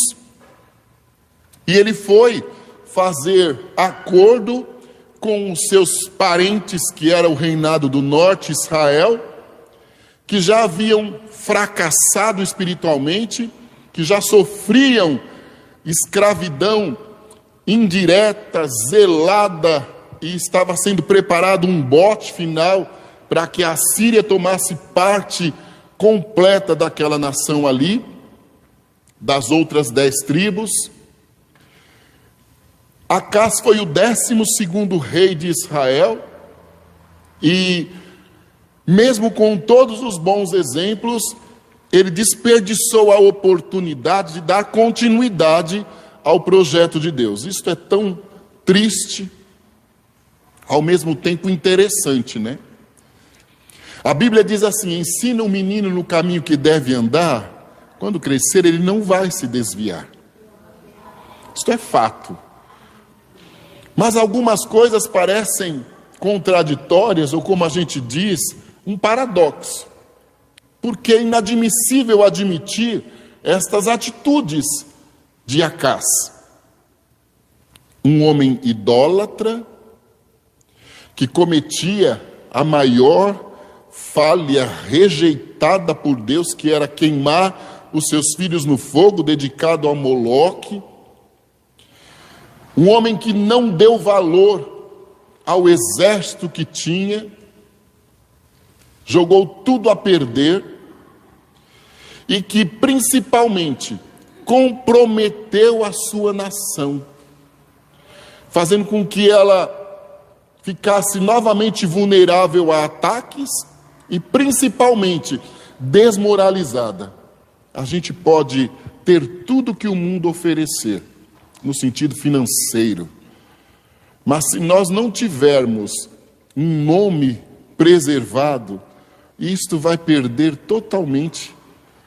e ele foi fazer acordo com os seus parentes, que era o reinado do norte, Israel, que já haviam fracassado espiritualmente, que já sofriam escravidão indireta, zelada, e estava sendo preparado um bote final para que a Síria tomasse parte completa daquela nação ali, das outras 10 tribos. Acás foi o 12º rei de Israel, e mesmo com todos os bons exemplos, ele desperdiçou a oportunidade de dar continuidade ao projeto de Deus. Isto é tão triste, ao mesmo tempo interessante, né? A Bíblia diz assim: ensina o menino no caminho que deve andar, quando crescer ele não vai se desviar. Isto é fato. Mas algumas coisas parecem contraditórias, ou como a gente diz, um paradoxo. Porque é inadmissível admitir estas atitudes de Acás. Um homem idólatra, que cometia a maior falha rejeitada por Deus, que era queimar os seus filhos no fogo, dedicado a Moloque. Um homem que não deu valor ao exército que tinha, jogou tudo a perder, e que principalmente comprometeu a sua nação, fazendo com que ela ficasse novamente vulnerável a ataques e principalmente desmoralizada. A gente pode ter tudo que o mundo oferecer, no sentido financeiro, mas se nós não tivermos um nome preservado, isto vai perder totalmente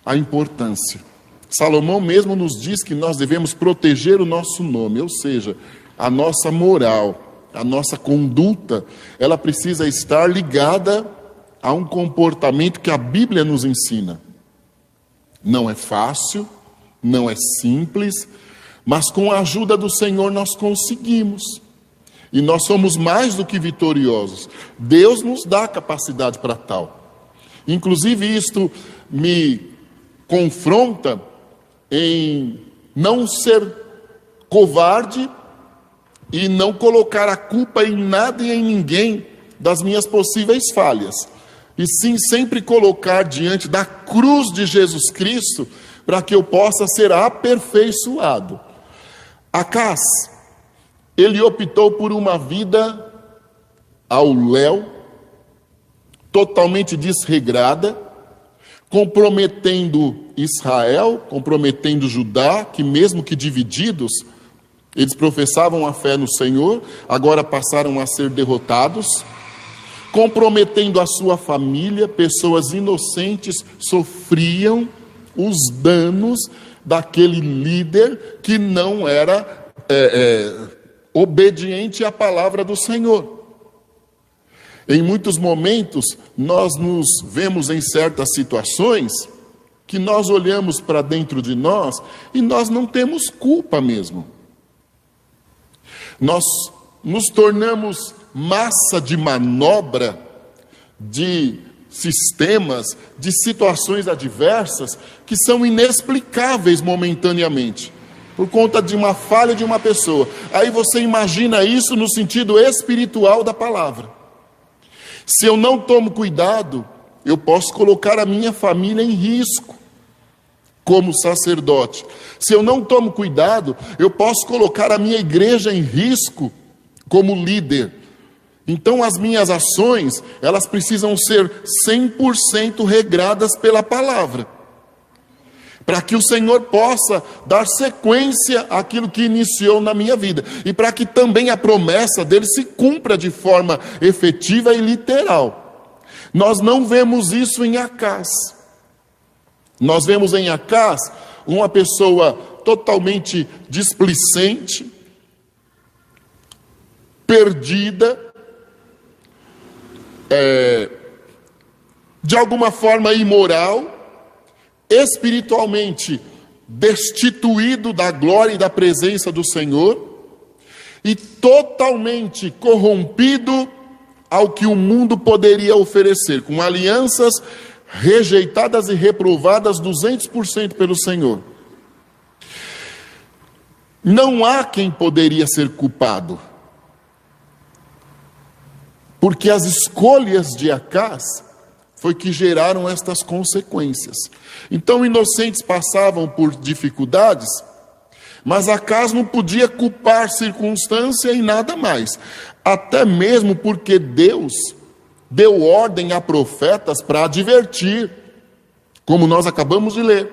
a importância. Salomão mesmo nos diz que nós devemos proteger o nosso nome, ou seja, a nossa moral, a nossa conduta, ela precisa estar ligada a um comportamento que a Bíblia nos ensina. Não é fácil, não é simples, mas com a ajuda do Senhor nós conseguimos. E nós somos mais do que vitoriosos. Deus nos dá capacidade para tal. Inclusive isto me confronta em não ser covarde e não colocar a culpa em nada e em ninguém das minhas possíveis falhas. E sim sempre colocar diante da cruz de Jesus Cristo para que eu possa ser aperfeiçoado. Acás, ele optou por uma vida ao léu, totalmente desregrada, comprometendo Israel, comprometendo Judá, que mesmo que divididos, eles professavam a fé no Senhor, agora passaram a ser derrotados, comprometendo a sua família, pessoas inocentes sofriam os danos daquele líder que não era obediente à palavra do Senhor. Em muitos momentos, nós nos vemos em certas situações que nós olhamos para dentro de nós e nós não temos culpa mesmo. Nós nos tornamos massa de manobra, de sistemas, de situações adversas que são inexplicáveis momentaneamente, por conta de uma falha de uma pessoa. Aí você imagina isso no sentido espiritual da palavra. Se eu não tomo cuidado, eu posso colocar a minha família em risco como sacerdote. Se eu não tomo cuidado, eu posso colocar a minha igreja em risco como líder. Então as minhas ações, elas precisam ser 100% regradas pela palavra, para que o Senhor possa dar sequência àquilo que iniciou na minha vida, e para que também a promessa dele se cumpra de forma efetiva e literal. Nós não vemos isso em Acás. Nós vemos em Acás uma pessoa totalmente displicente, perdida, de alguma forma imoral, espiritualmente destituído da glória e da presença do Senhor, e totalmente corrompido ao que o mundo poderia oferecer, com alianças rejeitadas e reprovadas 200% pelo Senhor. Não há quem poderia ser culpado, porque as escolhas de Acás foi que geraram estas consequências. Então inocentes passavam por dificuldades, mas Acás não podia culpar circunstância e nada mais, até mesmo porque Deus deu ordem a profetas para advertir, como nós acabamos de ler,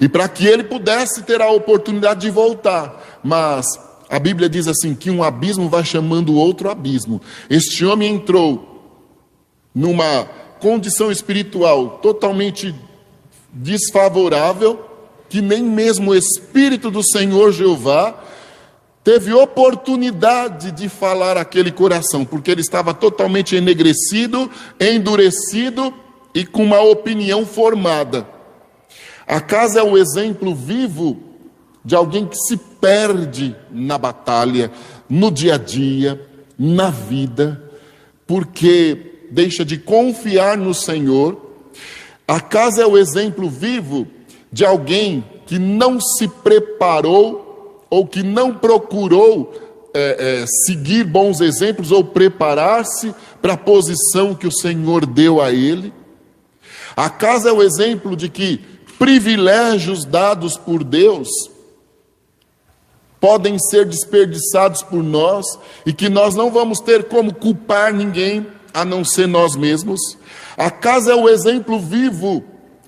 e para que ele pudesse ter a oportunidade de voltar. Mas a Bíblia diz assim, que um abismo vai chamando outro abismo. Este homem entrou numa condição espiritual totalmente desfavorável, que nem mesmo o Espírito do Senhor Jeová teve oportunidade de falar àquele coração, porque ele estava totalmente enegrecido, endurecido e com uma opinião formada. Acás é o exemplo vivo de alguém que se perde na batalha, no dia a dia, na vida, porque deixa de confiar no Senhor. Acás é o exemplo vivo de alguém que não se preparou ou que não procurou seguir bons exemplos ou preparar-se para a posição que o Senhor deu a ele. Acás é o exemplo de que privilégios dados por Deus podem ser desperdiçados por nós e que nós não vamos ter como culpar ninguém a não ser nós mesmos. Acás é o exemplo vivo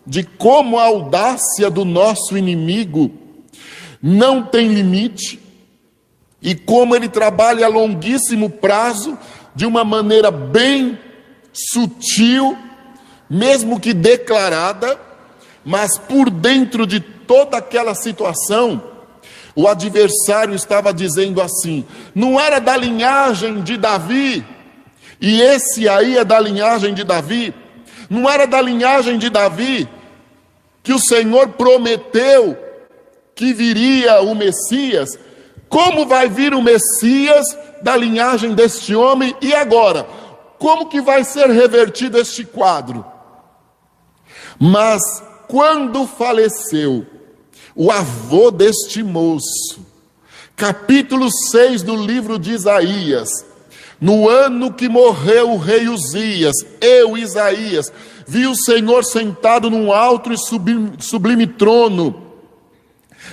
de como a audácia do nosso inimigo não tem limite, e como ele trabalha a longuíssimo prazo, de uma maneira bem sutil, mesmo que declarada, mas por dentro de toda aquela situação, o adversário estava dizendo assim: não era da linhagem de Davi, e esse aí é da linhagem de Davi, não era da linhagem de Davi que o Senhor prometeu que viria o Messias? Como vai vir o Messias da linhagem deste homem? E agora? Como que vai ser revertido este quadro? Mas quando faleceu o avô deste moço, capítulo 6 do livro de Isaías, no ano que morreu o rei Uzias, eu, Isaías, vi o Senhor sentado num alto e sublime trono,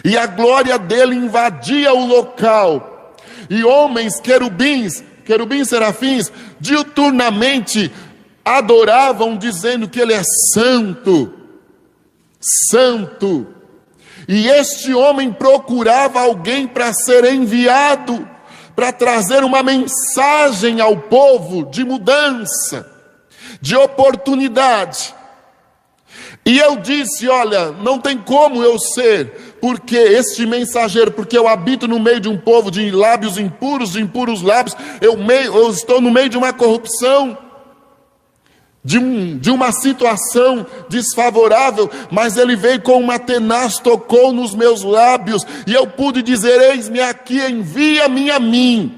e a glória dele invadia o local, e homens, querubins, serafins, diuturnamente adoravam, dizendo que ele é santo, santo. E este homem procurava alguém para ser enviado, para trazer uma mensagem ao povo de mudança, de oportunidade. E eu disse: olha, não tem como eu ser, porque este mensageiro, porque eu habito no meio de um povo de lábios impuros, de impuros lábios, eu estou no meio de uma corrupção, de uma situação desfavorável, mas ele veio com uma tenaz, tocou nos meus lábios, e eu pude dizer: eis-me aqui, envia-me a mim.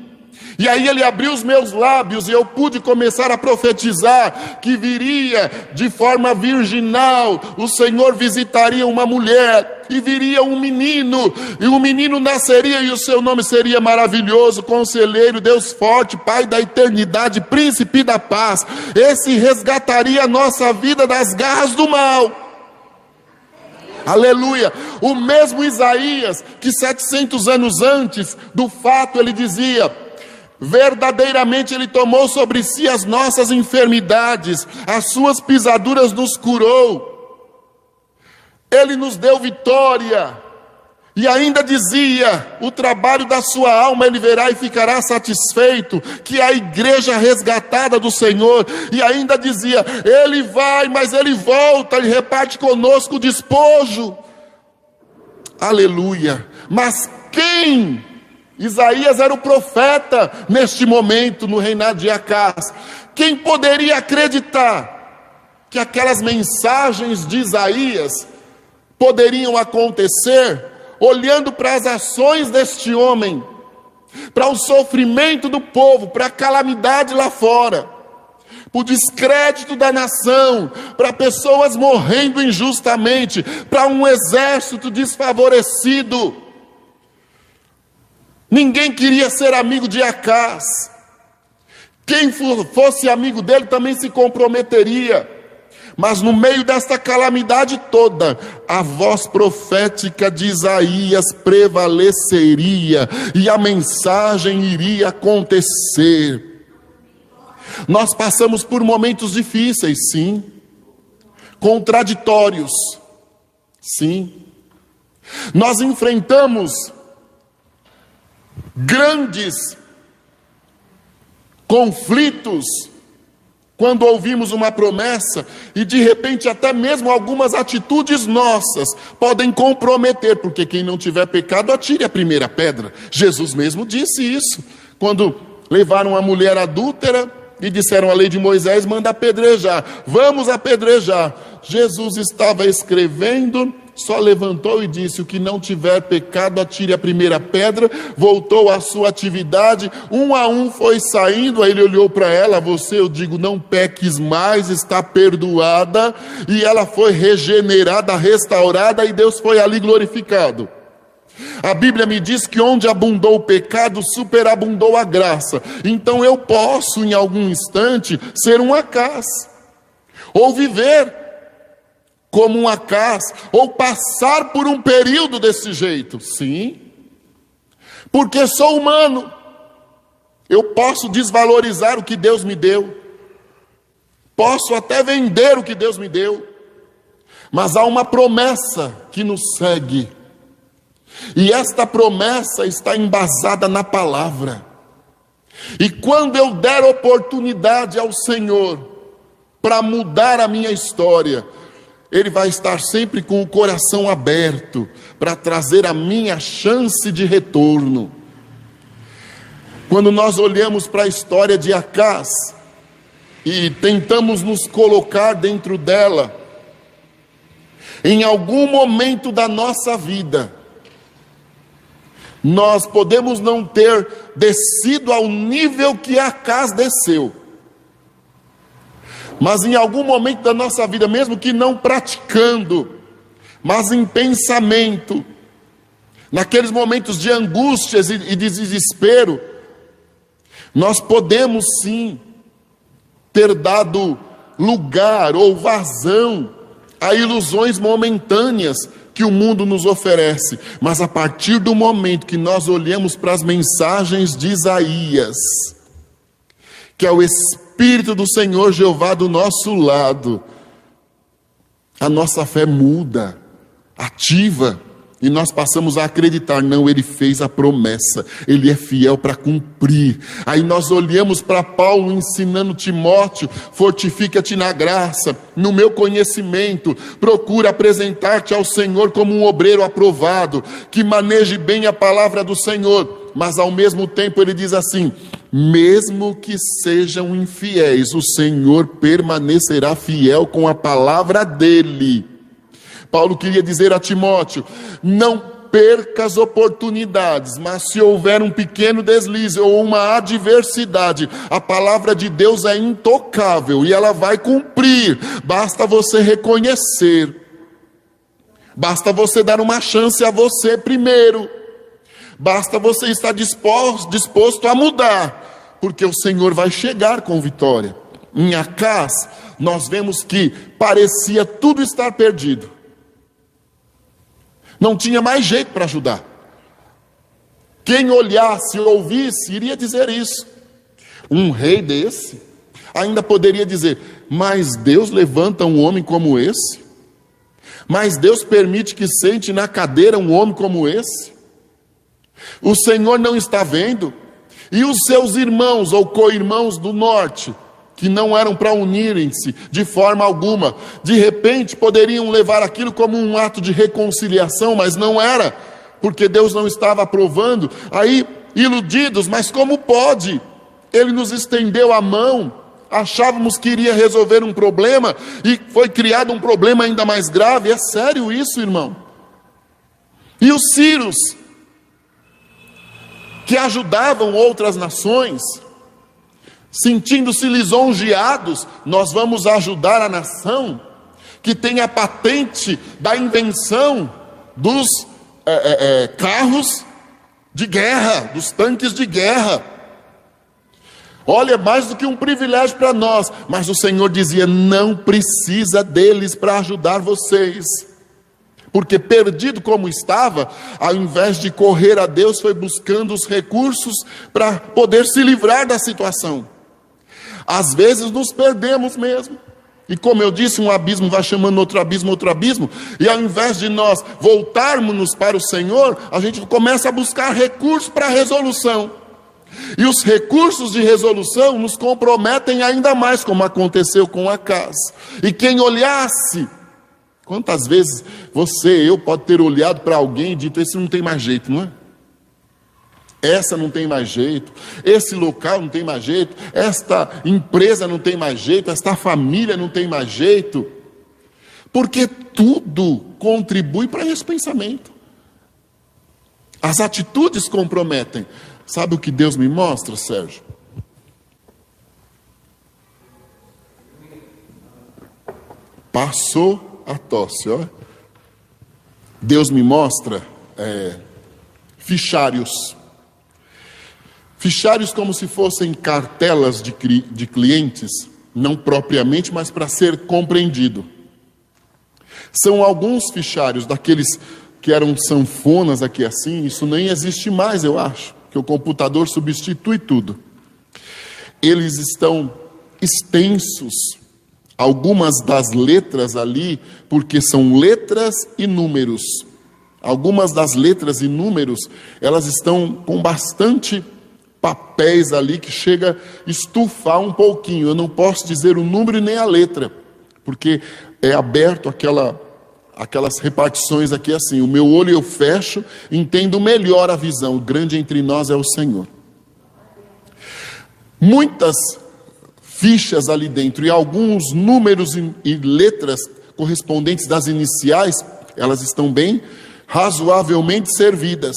E aí ele abriu os meus lábios e eu pude começar a profetizar que viria de forma virginal, o Senhor visitaria uma mulher e viria um menino, e o menino nasceria e o seu nome seria Maravilhoso, Conselheiro, Deus Forte, Pai da Eternidade, Príncipe da Paz. Esse resgataria a nossa vida das garras do mal. Aleluia. O mesmo Isaías, que 700 anos antes do fato ele dizia: verdadeiramente ele tomou sobre si as nossas enfermidades, as suas pisaduras nos curou, ele nos deu vitória. E ainda dizia: o trabalho da sua alma ele verá e ficará satisfeito, que é a igreja resgatada do Senhor. E ainda dizia: ele vai, mas ele volta, ele reparte conosco o despojo. Aleluia. Mas quem? Isaías era o profeta neste momento, no reinado de Acás. Quem poderia acreditar que aquelas mensagens de Isaías poderiam acontecer, olhando para as ações deste homem, para o sofrimento do povo, para a calamidade lá fora, para o descrédito da nação, para pessoas morrendo injustamente, para um exército desfavorecido. Ninguém queria ser amigo de Acás. Quem fosse amigo dele também se comprometeria. Mas no meio desta calamidade toda, a voz profética de Isaías prevaleceria e a mensagem iria acontecer. Nós passamos por momentos difíceis, sim, contraditórios, sim. Nós enfrentamos grandes conflitos quando ouvimos uma promessa e de repente até mesmo algumas atitudes nossas podem comprometer, porque quem não tiver pecado atire a primeira pedra. Jesus mesmo disse isso, quando levaram a mulher adúltera e disseram: a lei de Moisés manda apedrejar, vamos apedrejar. Jesus estava escrevendo, só levantou e disse: o que não tiver pecado atire a primeira pedra. Voltou à sua atividade, um a um foi saindo. Aí ele olhou para ela: você, eu digo, não peques mais, está perdoada. E ela foi regenerada, restaurada, e Deus foi ali glorificado. A Bíblia me diz que onde abundou o pecado, superabundou a graça. Então eu posso em algum instante ser um Acás, ou viver como um Acás, ou passar por um período desse jeito. Sim, porque sou humano. Eu posso desvalorizar o que Deus me deu, posso até vender o que Deus me deu, mas há uma promessa que nos segue, e esta promessa está embasada na palavra. E quando eu der oportunidade ao Senhor para mudar a minha história, Ele vai estar sempre com o coração aberto para trazer a minha chance de retorno. Quando nós olhamos para a história de Acás e tentamos nos colocar dentro dela, em algum momento da nossa vida, nós podemos não ter descido ao nível que Acás desceu, mas em algum momento da nossa vida, mesmo que não praticando, mas em pensamento, naqueles momentos de angústias e de desespero, nós podemos sim ter dado lugar ou vazão a ilusões momentâneas que o mundo nos oferece. Mas a partir do momento que nós olhamos para as mensagens de Isaías, que é o Espírito do Senhor Jeová do nosso lado, a nossa fé muda, ativa, e nós passamos a acreditar: não, Ele fez a promessa, Ele é fiel para cumprir. Aí nós olhamos para Paulo ensinando Timóteo: fortifica-te na graça, no meu conhecimento, procura apresentar-te ao Senhor como um obreiro aprovado, que maneje bem a palavra do Senhor. Mas ao mesmo tempo ele diz assim: mesmo que sejam infiéis, o Senhor permanecerá fiel com a palavra dele. Paulo queria dizer a Timóteo: não perca as oportunidades, mas se houver um pequeno deslize ou uma adversidade, a palavra de Deus é intocável e ela vai cumprir. Basta você reconhecer, basta você dar uma chance a você primeiro, basta você estar disposto a mudar, porque o Senhor vai chegar com vitória. Em Acás, nós vemos que parecia tudo estar perdido. Não tinha mais jeito para ajudar. Quem olhasse, ouvisse, iria dizer isso. Um rei desse ainda poderia dizer: mas Deus levanta um homem como esse? Mas Deus permite que sente na cadeira um homem como esse? O Senhor não está vendo? E os seus irmãos ou co-irmãos do norte, que não eram para unirem-se de forma alguma, de repente poderiam levar aquilo como um ato de reconciliação, mas não era, porque Deus não estava aprovando. Aí, iludidos, mas como pode? Ele nos estendeu a mão, achávamos que iria resolver um problema, e foi criado um problema ainda mais grave. É sério isso, irmão? E os sírios, que ajudavam outras nações, sentindo-se lisonjeados, nós vamos ajudar a nação que tem a patente da invenção dos carros de guerra, dos tanques de guerra. Olha, mais do que um privilégio para nós, mas o Senhor dizia: não precisa deles para ajudar vocês, porque perdido como estava, ao invés de correr a Deus, foi buscando os recursos para poder se livrar da situação. Às vezes nos perdemos mesmo, e como eu disse, um abismo vai chamando outro abismo, e ao invés de nós voltarmos para o Senhor, a gente começa a buscar recursos para a resolução, e os recursos de resolução nos comprometem ainda mais, como aconteceu com Acás. E quem olhasse, quantas vezes eu pode ter olhado para alguém e dito: esse não tem mais jeito, não é? Essa não tem mais jeito, esse local não tem mais jeito, esta empresa não tem mais jeito, esta família não tem mais jeito, porque tudo contribui para esse pensamento. As atitudes comprometem. Sabe o que Deus me mostra, Sérgio? Passou a tosse, ó. Deus me mostra fichários. Fichários como se fossem cartelas de clientes, não propriamente, mas para ser compreendido. São alguns fichários, daqueles que eram sanfonas aqui assim, isso nem existe mais, eu acho, que o computador substitui tudo. Eles estão extensos, algumas das letras ali, porque são letras e números. Algumas das letras e números, elas estão com bastante papéis ali que chega a estufar um pouquinho. Eu não posso dizer o número nem a letra, porque é aberto aquelas repartições aqui assim. O meu olho eu fecho, entendo melhor a visão. O grande entre nós é o Senhor. Muitas fichas ali dentro e alguns números e letras correspondentes das iniciais, elas estão bem razoavelmente servidas.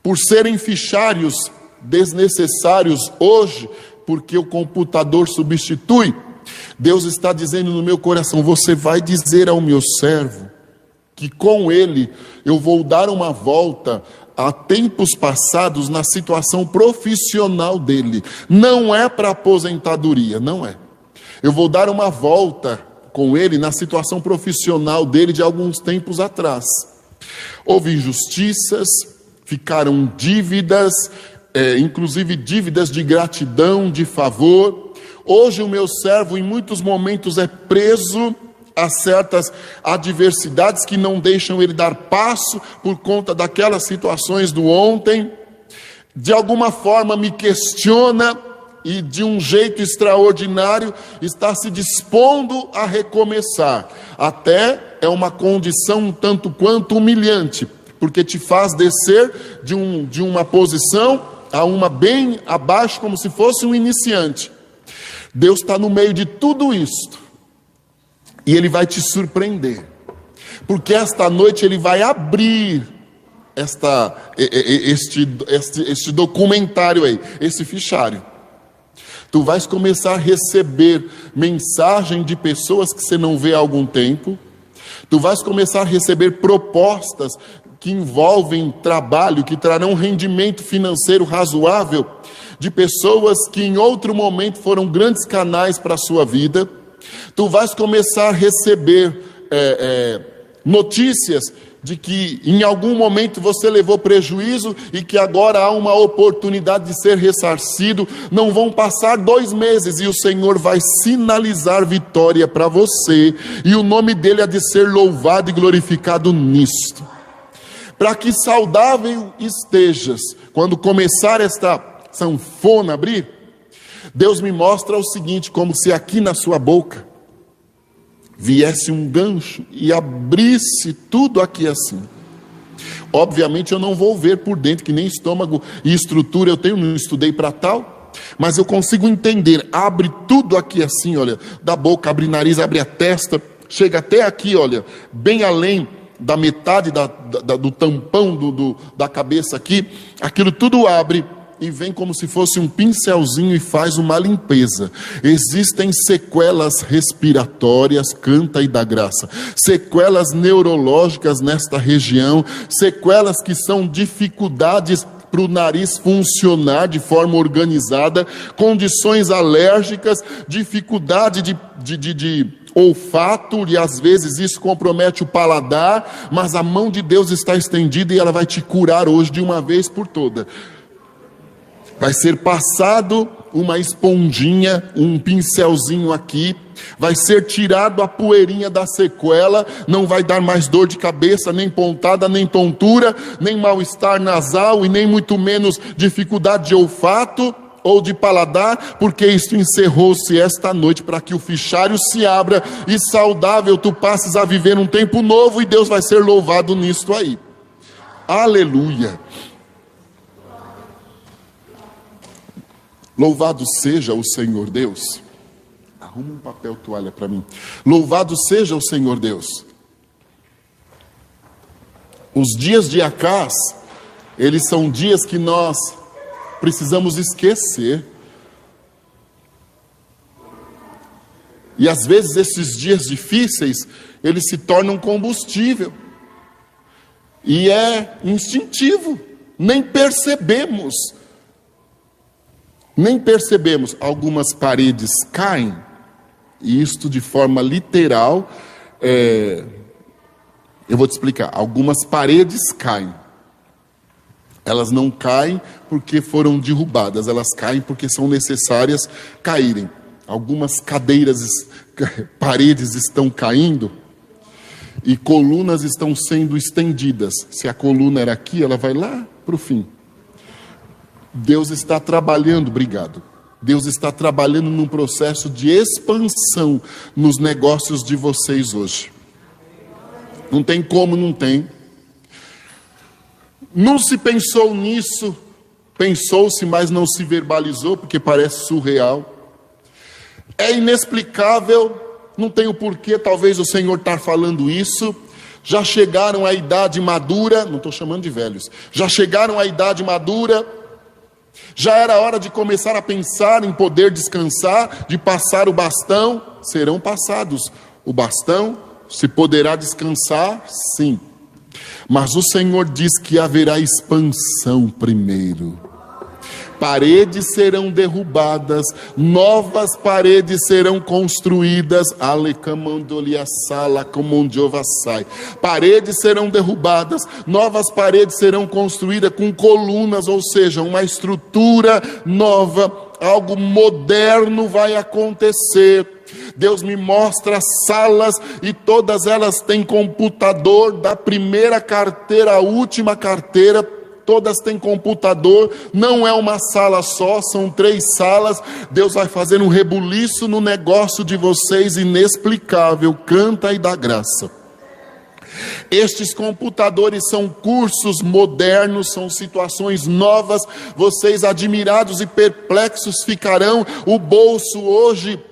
Por serem fichários desnecessários hoje, porque o computador substitui, Deus está dizendo no meu coração: você vai dizer ao meu servo que com ele eu vou dar uma volta a tempos passados na situação profissional dele. Não é para aposentadoria, não é. Eu vou dar uma volta com ele na situação profissional dele de alguns tempos atrás. Houve injustiças, ficaram dívidas, inclusive dívidas de gratidão, de favor. Hoje o meu servo em muitos momentos é preso a certas adversidades que não deixam ele dar passo por conta daquelas situações do ontem. De alguma forma me questiona e de um jeito extraordinário está se dispondo a recomeçar. Até é uma condição um tanto quanto humilhante, porque te faz descer de uma posição a uma bem abaixo, como se fosse um iniciante. Deus está no meio de tudo isto, e Ele vai te surpreender, porque esta noite Ele vai abrir este documentário aí, esse fichário. Tu vais começar a receber mensagem de pessoas que você não vê há algum tempo. Tu vais começar a receber propostas que envolvem trabalho, que trarão rendimento financeiro razoável, de pessoas que em outro momento foram grandes canais para a sua vida. Tu vais começar a receber notícias de que em algum momento você levou prejuízo e que agora há uma oportunidade de ser ressarcido. Não vão passar 2 meses e o Senhor vai sinalizar vitória para você, e o nome dele há de ser louvado e glorificado nisto. Para que saudável estejas, quando começar esta sanfona a abrir, Deus me mostra o seguinte, como se aqui na sua boca viesse um gancho e abrisse tudo aqui assim. Obviamente eu não vou ver por dentro, que nem estômago e estrutura eu tenho, não estudei para tal, mas eu consigo entender. Abre tudo aqui assim, olha, da boca, abre nariz, abre a testa, chega até aqui, olha, bem além da metade do tampão da cabeça aqui, aquilo tudo abre e vem como se fosse um pincelzinho e faz uma limpeza. Existem sequelas respiratórias, canta e dá graça, sequelas neurológicas nesta região, sequelas que são dificuldades para o nariz funcionar de forma organizada, condições alérgicas, dificuldade de olfato, e às vezes isso compromete o paladar, mas a mão de Deus está estendida e ela vai te curar hoje de uma vez por toda. Vai ser passado uma esponjinha, um pincelzinho aqui, vai ser tirado a poeirinha da sequela, não vai dar mais dor de cabeça, nem pontada, nem tontura, nem mal-estar nasal e nem muito menos dificuldade de olfato ou de paladar, porque isto encerrou-se esta noite para que o fichário se abra e saudável tu passes a viver um tempo novo, e Deus vai ser louvado nisto aí. Aleluia! Louvado seja o Senhor Deus. Arruma um papel toalha para mim. Louvado seja o Senhor Deus. Os dias de Acás, eles são dias que nós precisamos esquecer. E às vezes esses dias difíceis, eles se tornam combustível. E é instintivo, nem percebemos. Algumas paredes caem, e isto de forma literal, eu vou te explicar. Algumas paredes caem, elas não caem porque foram derrubadas, elas caem porque são necessárias caírem. Algumas paredes estão caindo, e colunas estão sendo estendidas. Se a coluna era aqui, ela vai lá para o fim. Deus está trabalhando, obrigado. Deus está trabalhando num processo de expansão nos negócios de vocês hoje. Não tem como, não tem. Não se pensou nisso, pensou-se, mas não se verbalizou, porque parece surreal. É inexplicável, não tem o porquê, talvez o Senhor está falando isso. Já chegaram à idade madura, não estou chamando de velhos, já chegaram à idade madura. Já era hora de começar a pensar em poder descansar, de passar o bastão. Serão passados o bastão, se poderá descansar, sim. Mas o Senhor diz que haverá expansão primeiro. Paredes serão derrubadas, novas paredes serão construídas. Paredes serão derrubadas, novas paredes serão construídas com colunas, ou seja, uma estrutura nova, algo moderno vai acontecer. Deus me mostra salas e todas elas têm computador, da primeira carteira à última carteira. Todas têm computador, não é uma sala só, são 3 salas. Deus vai fazer um rebuliço no negócio de vocês inexplicável, canta e dá graça. Estes computadores são cursos modernos, são situações novas. Vocês admirados e perplexos ficarão. O bolso hoje,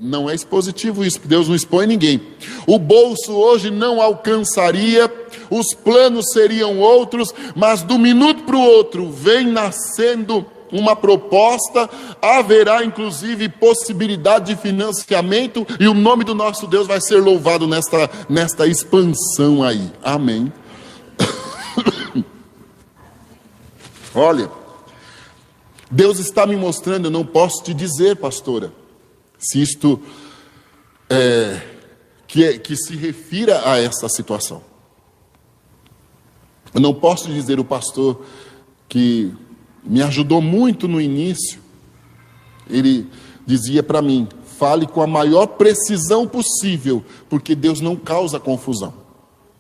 não é expositivo isso, porque Deus não expõe ninguém. O bolso hoje não alcançaria os planos seriam outros, mas do minuto para o outro vem nascendo uma proposta, haverá inclusive possibilidade de financiamento, e o nome do nosso Deus vai ser louvado nesta expansão aí, amém. Olha, Deus está me mostrando, eu não posso te dizer, pastora, se isto que se refira a essa situação. Eu não posso dizer, o pastor que me ajudou muito no início, ele dizia para mim, fale com a maior precisão possível, porque Deus não causa confusão.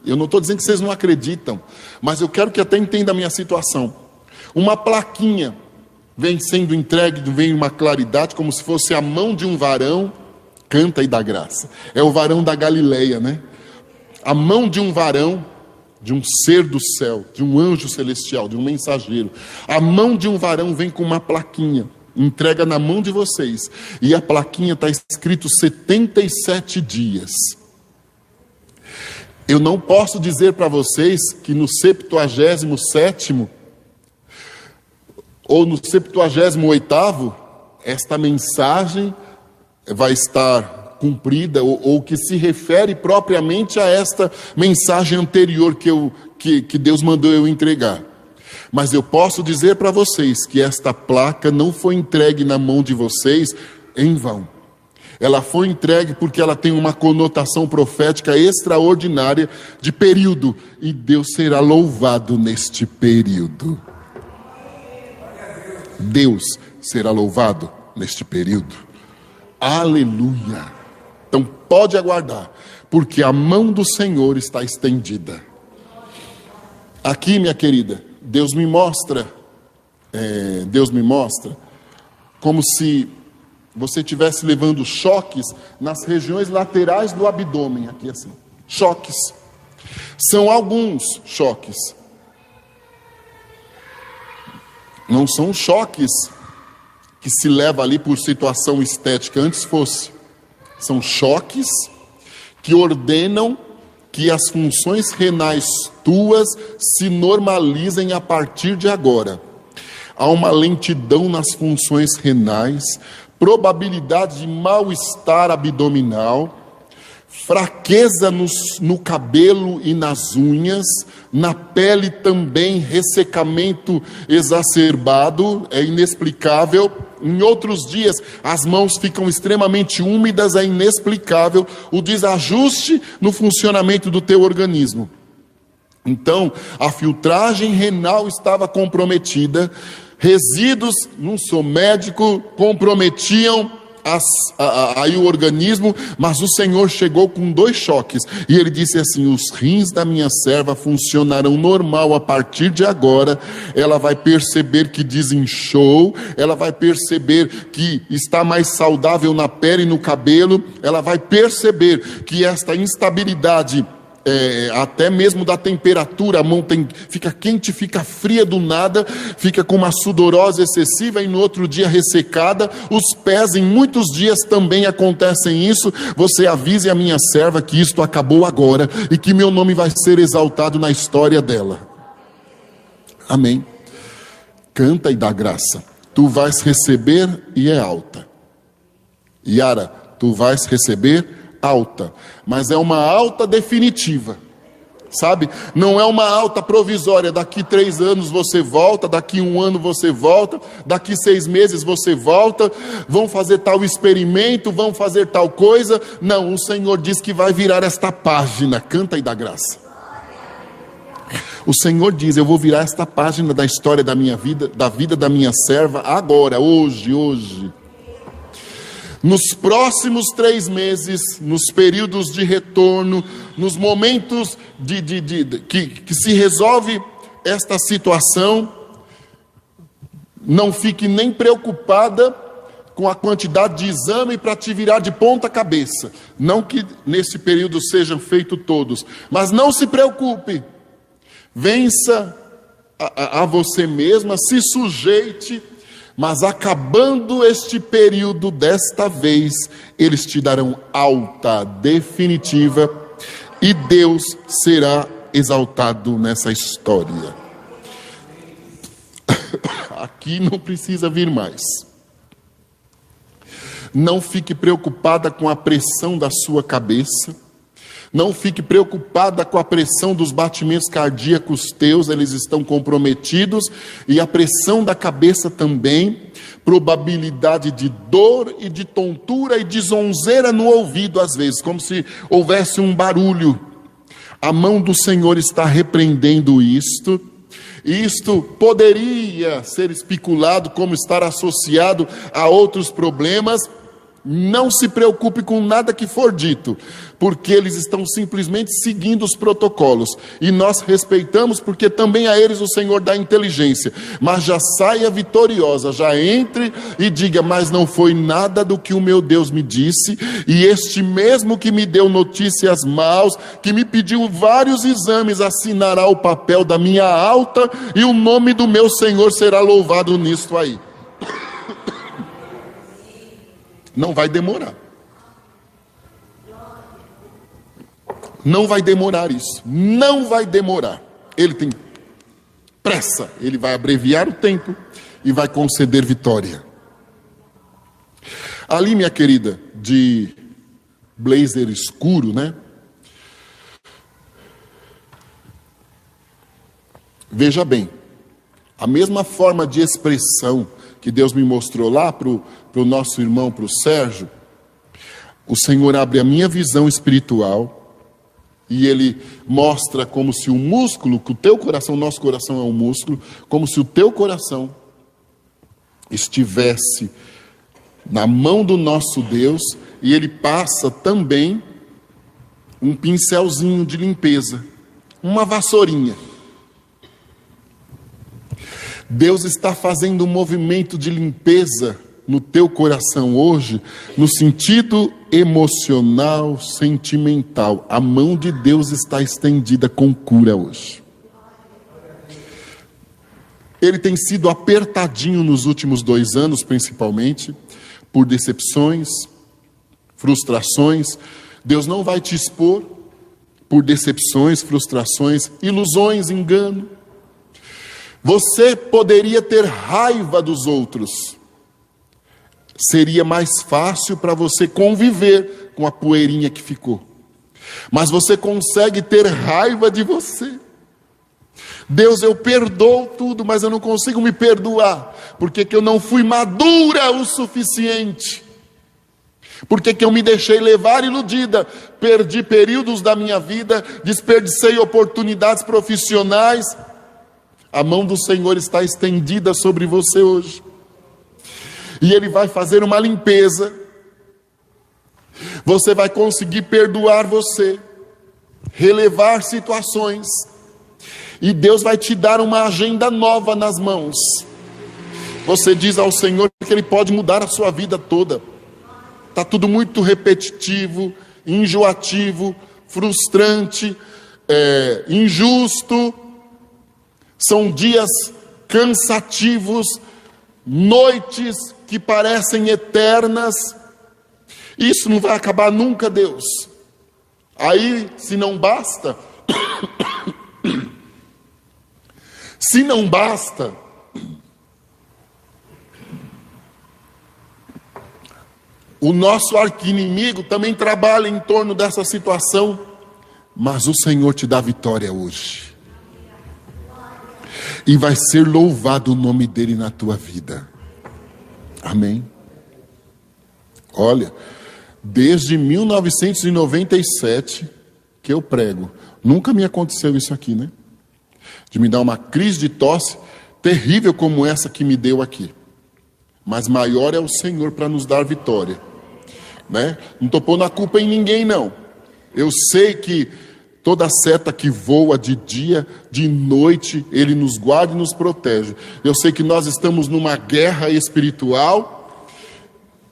Eu não estou dizendo que vocês não acreditam, mas eu quero que até entenda a minha situação. Uma plaquinha vem sendo entregue, vem uma claridade, como se fosse a mão de um varão, canta e dá graça. É o varão da Galileia, né? A mão de um varão, de um ser do céu, de um anjo celestial, de um mensageiro. A mão de um varão vem com uma plaquinha, entrega na mão de vocês. E a plaquinha está escrito 77 dias. Eu não posso dizer para vocês que no 77º, ou no 78º, esta mensagem vai estar cumprida, ou que se refere propriamente a esta mensagem anterior que Deus mandou eu entregar. Mas eu posso dizer para vocês que esta placa não foi entregue na mão de vocês em vão. Ela foi entregue porque ela tem uma conotação profética extraordinária de período, e Deus será louvado neste período. Deus será louvado neste período. Aleluia. Então pode aguardar, porque a mão do Senhor está estendida. Aqui, minha querida, Deus me mostra como se você estivesse levando choques nas regiões laterais do abdômen, aqui assim, choques. São alguns choques. Não são choques que se leva ali por situação estética, antes fosse. São choques que ordenam que as funções renais tuas se normalizem a partir de agora. Há uma lentidão nas funções renais, probabilidade de mal-estar abdominal, fraqueza no cabelo e nas unhas, na pele também ressecamento exacerbado, é inexplicável. Em outros dias as mãos ficam extremamente úmidas, é inexplicável o desajuste no funcionamento do teu organismo. Então, a filtragem renal estava comprometida, resíduos, não sou médico, comprometiam aí o organismo, mas o Senhor chegou com 2 choques, e ele disse assim: os rins da minha serva funcionarão normal a partir de agora. Ela vai perceber que desinchou, ela vai perceber que está mais saudável na pele e no cabelo, ela vai perceber que esta instabilidade, até mesmo da temperatura, a mão fica quente, fica fria do nada, fica com uma sudorose excessiva e no outro dia ressecada. Os pés, em muitos dias também acontecem isso. Você avise a minha serva que isto acabou agora e que meu nome vai ser exaltado na história dela. Amém. Canta e dá graça. Tu vais receber, e é alta. Yara, tu vais receber alta, mas é uma alta definitiva, sabe? Não é uma alta provisória, daqui 3 anos você volta, daqui 1 ano você volta, daqui 6 meses você volta, vão fazer tal experimento, vão fazer tal coisa. Não, o Senhor diz que vai virar esta página. Canta e dá graça. O Senhor diz: eu vou virar esta página da história da minha vida, da vida da minha serva, agora, hoje. Nos próximos 3 meses, nos períodos de retorno, nos momentos que se resolve esta situação, não fique nem preocupada com a quantidade de exame para te virar de ponta cabeça. Não que nesse período sejam feitos todos, mas não se preocupe. Vença a você mesma, se sujeite. Mas acabando este período, desta vez, eles te darão alta definitiva, e Deus será exaltado nessa história. Aqui não precisa vir mais. Não fique preocupada com a pressão da sua cabeça. Não fique preocupada com a pressão dos batimentos cardíacos teus, eles estão comprometidos. E a pressão da cabeça também. Probabilidade de dor e de tontura e de zonzeira no ouvido às vezes, como se houvesse um barulho. A mão do Senhor está repreendendo isto. Isto poderia ser especulado como estar associado a outros problemas. Não se preocupe com nada que for dito, porque eles estão simplesmente seguindo os protocolos. E nós respeitamos, porque também a eles o Senhor dá inteligência. Mas já saia vitoriosa, já entre e diga: mas não foi nada do que o meu Deus me disse. E este mesmo que me deu notícias maus, que me pediu vários exames, assinará o papel da minha alta, e o nome do meu Senhor será louvado nisto aí. Não vai demorar. Não vai demorar isso. Não vai demorar. Ele tem pressa. Ele vai abreviar o tempo e vai conceder vitória. Ali, minha querida, de blazer escuro, né? Veja bem, a mesma forma de expressão que Deus me mostrou lá para o nosso irmão, para o Sérgio, o Senhor abre a minha visão espiritual e Ele mostra como se o músculo, que o teu coração, nosso coração é um músculo, como se o teu coração estivesse na mão do nosso Deus, e Ele passa também um pincelzinho de limpeza, uma vassourinha. Deus está fazendo um movimento de limpeza no teu coração hoje, no sentido emocional, sentimental. A mão de Deus está estendida com cura hoje. Ele tem sido apertadinho nos últimos 2 anos, principalmente, por decepções, frustrações. Deus não vai te expor por decepções, frustrações, ilusões, engano. Você poderia ter raiva dos outros. Seria mais fácil para você conviver com a poeirinha que ficou. Mas você consegue ter raiva de você. Deus, eu perdoo tudo, mas eu não consigo me perdoar. Porque que eu não fui madura o suficiente. Porque que eu me deixei levar iludida. Perdi períodos da minha vida, desperdicei oportunidades profissionais. A mão do Senhor está estendida sobre você hoje. E Ele vai fazer uma limpeza. Você vai conseguir perdoar você, relevar situações. E Deus vai te dar uma agenda nova nas mãos. Você diz ao Senhor que Ele pode mudar a sua vida toda. Está tudo muito repetitivo, enjoativo, frustrante, injusto. São dias cansativos, noites que parecem eternas. Isso não vai acabar nunca, Deus. Aí, se não basta, o nosso arqui-inimigo também trabalha em torno dessa situação, mas o Senhor te dá vitória hoje. E vai ser louvado o nome dele na tua vida. Amém? Olha, desde 1997 que eu prego. Nunca me aconteceu isso aqui, né? De me dar uma crise de tosse terrível como essa que me deu aqui. Mas maior é o Senhor para nos dar vitória, né? Não estou pondo a culpa em ninguém, não. Eu sei que toda seta que voa de dia, de noite, Ele nos guarda e nos protege. Eu sei que nós estamos numa guerra espiritual,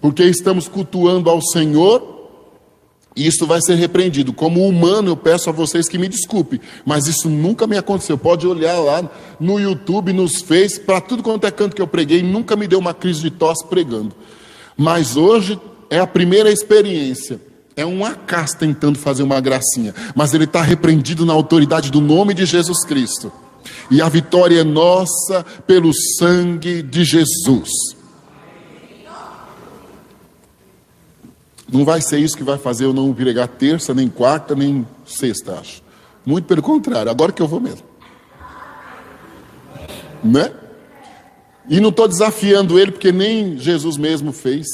porque estamos cultuando ao Senhor, e isso vai ser repreendido. Como humano, eu peço a vocês que me desculpem, mas isso nunca me aconteceu. Pode olhar lá no YouTube, nos Face, para tudo quanto é canto que eu preguei, nunca me deu uma crise de tosse pregando. Mas hoje é a primeira experiência. É um Acás tentando fazer uma gracinha, mas ele está repreendido na autoridade do nome de Jesus Cristo. E a vitória é nossa pelo sangue de Jesus. Não vai ser isso que vai fazer eu não pregar terça, nem quarta, nem sexta, acho. Muito pelo contrário, agora que eu vou mesmo. Né? E não estou desafiando ele, porque nem Jesus mesmo fez,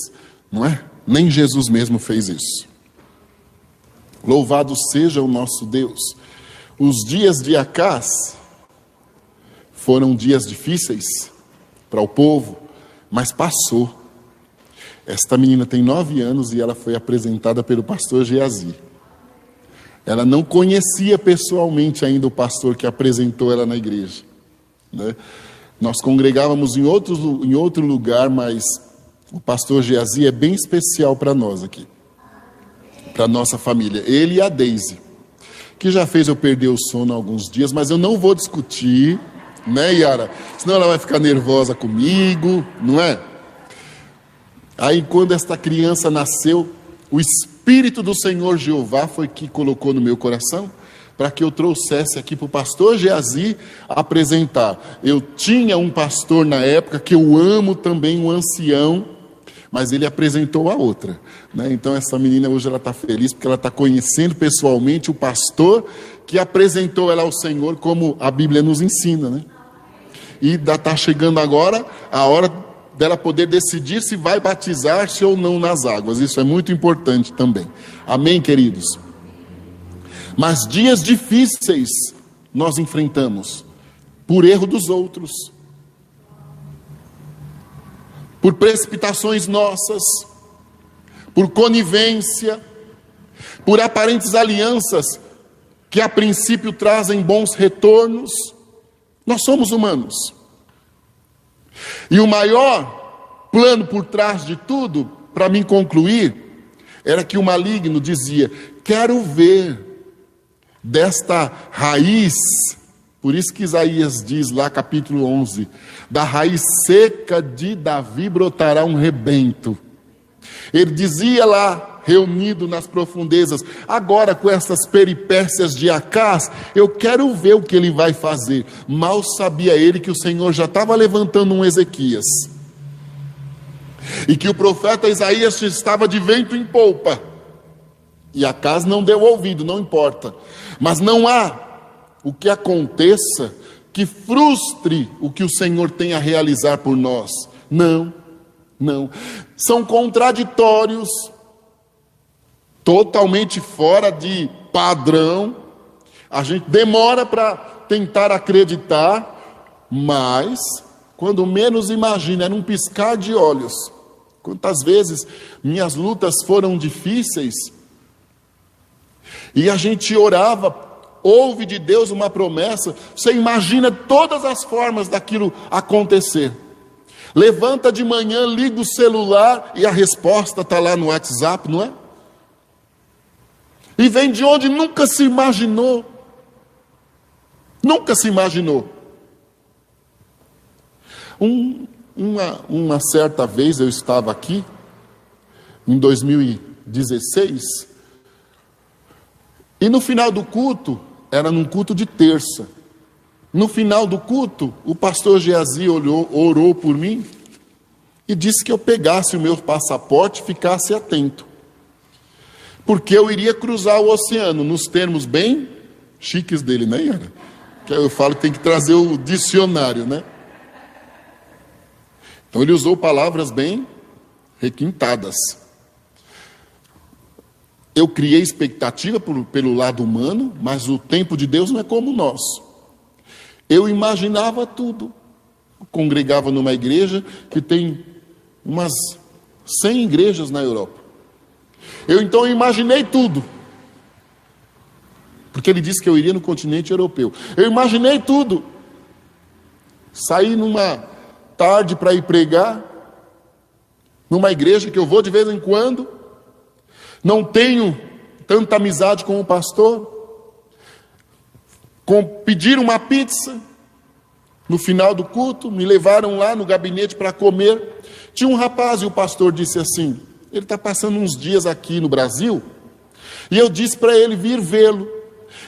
não é? Nem Jesus mesmo fez isso. Louvado seja o nosso Deus. Os dias de Acás foram dias difíceis para o povo, mas passou. Esta menina tem 9 anos e ela foi apresentada pelo pastor Geazi. Ela não conhecia pessoalmente ainda o pastor que apresentou ela na igreja, né? Nós congregávamos em outro lugar, mas o pastor Geazi é bem especial para nós aqui, para a nossa família. Ele e a Deise, que já fez eu perder o sono alguns dias, mas eu não vou discutir, né, Yara? Senão ela vai ficar nervosa comigo, não é? Aí quando esta criança nasceu, o Espírito do Senhor Jeová foi que colocou no meu coração, para que eu trouxesse aqui para o pastor Geazi apresentar. Eu tinha um pastor na época, que eu amo também, um ancião, mas ele apresentou a outra, né? Então essa menina hoje ela está feliz, porque ela está conhecendo pessoalmente o pastor que apresentou ela ao Senhor, como a Bíblia nos ensina, né? E está chegando agora a hora dela poder decidir se vai batizar-se ou não nas águas. Isso é muito importante também. Amém, queridos? Mas dias difíceis nós enfrentamos por erro dos outros, por precipitações nossas, por conivência, por aparentes alianças que a princípio trazem bons retornos. Nós somos humanos. E o maior plano por trás de tudo, para mim concluir, era que o maligno dizia: quero ver desta raiz, por isso que Isaías diz lá, capítulo 11, da raiz seca de Davi brotará um rebento. Ele dizia lá, reunido nas profundezas, agora com essas peripécias de Acás, eu quero ver o que ele vai fazer. Mal sabia ele que o Senhor já estava levantando um Ezequias, e que o profeta Isaías estava de vento em polpa, e Acás não deu ouvido, não importa. Mas não há o que aconteça que frustre o que o Senhor tem a realizar por nós. Não, não. São contraditórios, totalmente fora de padrão. A gente demora para tentar acreditar, mas quando menos imagina, é num piscar de olhos. Quantas vezes minhas lutas foram difíceis e a gente orava, ouve de Deus uma promessa, você imagina todas as formas daquilo acontecer. Levanta de manhã, liga o celular e a resposta está lá no WhatsApp, não é? E vem de onde nunca se imaginou. Nunca se imaginou. Uma certa vez eu estava aqui, em 2016, e no final do culto, era num culto de terça, no final do culto, o pastor Geazi orou por mim, e disse que eu pegasse o meu passaporte e ficasse atento, porque eu iria cruzar o oceano, nos termos bem chiques dele, né, Yara? Que eu falo que tem que trazer o dicionário, né? Então ele usou palavras bem requintadas. Eu criei expectativa pelo lado humano, mas o tempo de Deus não é como o nosso. Eu imaginava tudo. Congregava numa igreja que tem umas 100 igrejas na Europa. Eu então imaginei tudo. Porque ele disse que eu iria no continente europeu. Eu imaginei tudo. Saí numa tarde para ir pregar, numa igreja que eu vou de vez em quando, não tenho tanta amizade com o pastor, pediram uma pizza, no final do culto, me levaram lá no gabinete para comer, tinha um rapaz e o pastor disse assim, ele está passando uns dias aqui no Brasil, E eu disse para ele vir vê-lo.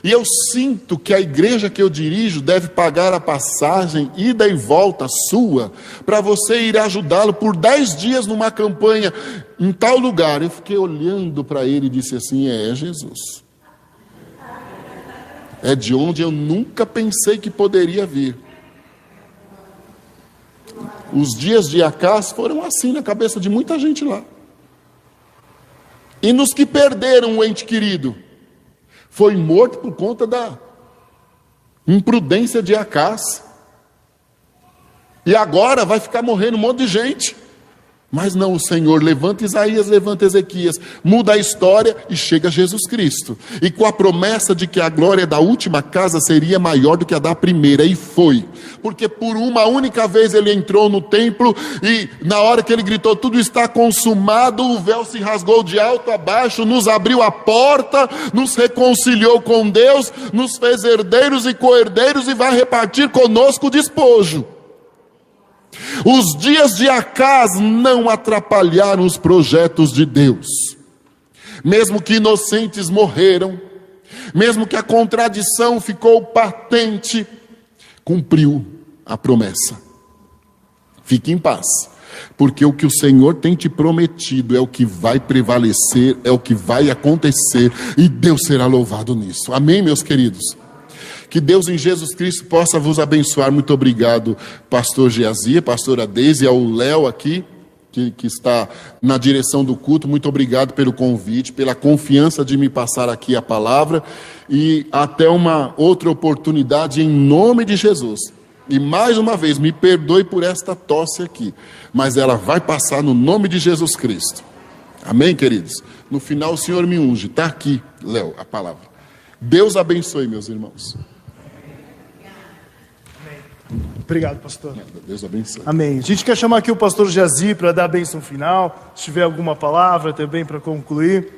E eu sinto que a igreja que eu dirijo deve pagar a passagem, ida e volta sua, para você ir ajudá-lo por 10 dias numa campanha em tal lugar. Eu fiquei olhando para ele e disse assim: é Jesus. É de onde eu nunca pensei que poderia vir. Os dias de Acás foram assim na cabeça de muita gente lá. E nos que perderam o ente querido, foi morto por conta da imprudência de Acás. E agora vai ficar morrendo um monte de gente. Mas não, o Senhor levanta Isaías, levanta Ezequias, muda a história e chega Jesus Cristo. E com a promessa de que a glória da última casa seria maior do que a da primeira. E foi. Porque por uma única vez ele entrou no templo e na hora que ele gritou, tudo está consumado, o véu se rasgou de alto a baixo, nos abriu a porta, nos reconciliou com Deus, nos fez herdeiros e co-herdeiros e vai repartir conosco o despojo. Os dias de Acás não atrapalharam os projetos de Deus. Mesmo que inocentes morreram, mesmo que a contradição ficou patente, cumpriu a promessa. Fique em paz, porque o que o Senhor tem te prometido é o que vai prevalecer, é o que vai acontecer, e Deus será louvado nisso. Amém, meus queridos? Que Deus em Jesus Cristo possa vos abençoar. Muito obrigado, pastor Geazia, pastora Deise, ao Léo aqui, que está na direção do culto. Muito obrigado pelo convite, pela confiança de me passar aqui a palavra. E até uma outra oportunidade em nome de Jesus. E mais uma vez, me perdoe por esta tosse aqui, mas ela vai passar no nome de Jesus Cristo. Amém, queridos? No final o Senhor me unge. Está aqui, Léo, a palavra. Deus abençoe, meus irmãos. Obrigado, pastor. Deus abençoe. Amém. A gente quer chamar aqui o pastor Geazi para dar a bênção final. Se tiver alguma palavra também para concluir.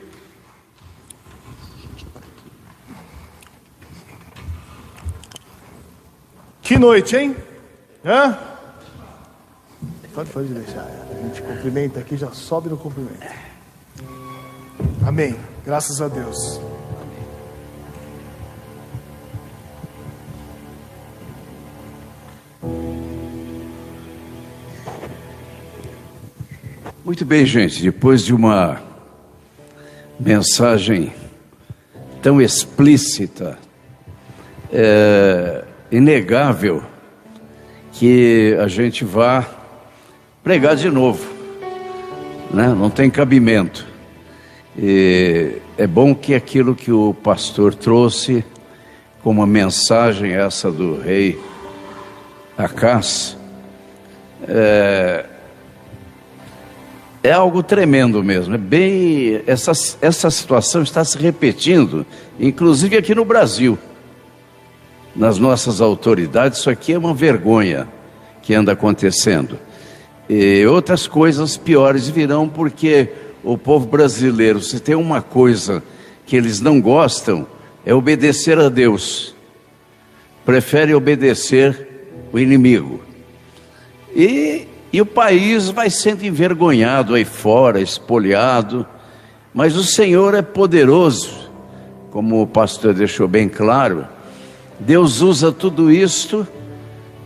Que noite, hein? Hã? Pode deixar. A gente cumprimenta aqui, já sobe no cumprimento. Amém. Graças a Deus. Muito bem, gente, depois de uma mensagem tão explícita, é inegável que a gente vá pregar de novo, né? Não tem cabimento. E é bom que aquilo que o pastor trouxe como uma mensagem, essa do rei Acás, é algo tremendo mesmo. Essa situação está se repetindo, inclusive aqui no Brasil, nas nossas autoridades. Isso aqui é uma vergonha que anda acontecendo. E outras coisas piores virão, porque o povo brasileiro, se tem uma coisa que eles não gostam, é obedecer a Deus. Prefere obedecer o inimigo. E o país vai sendo envergonhado aí fora, espoliado. Mas o Senhor é poderoso, como o pastor deixou bem claro. Deus usa tudo isto,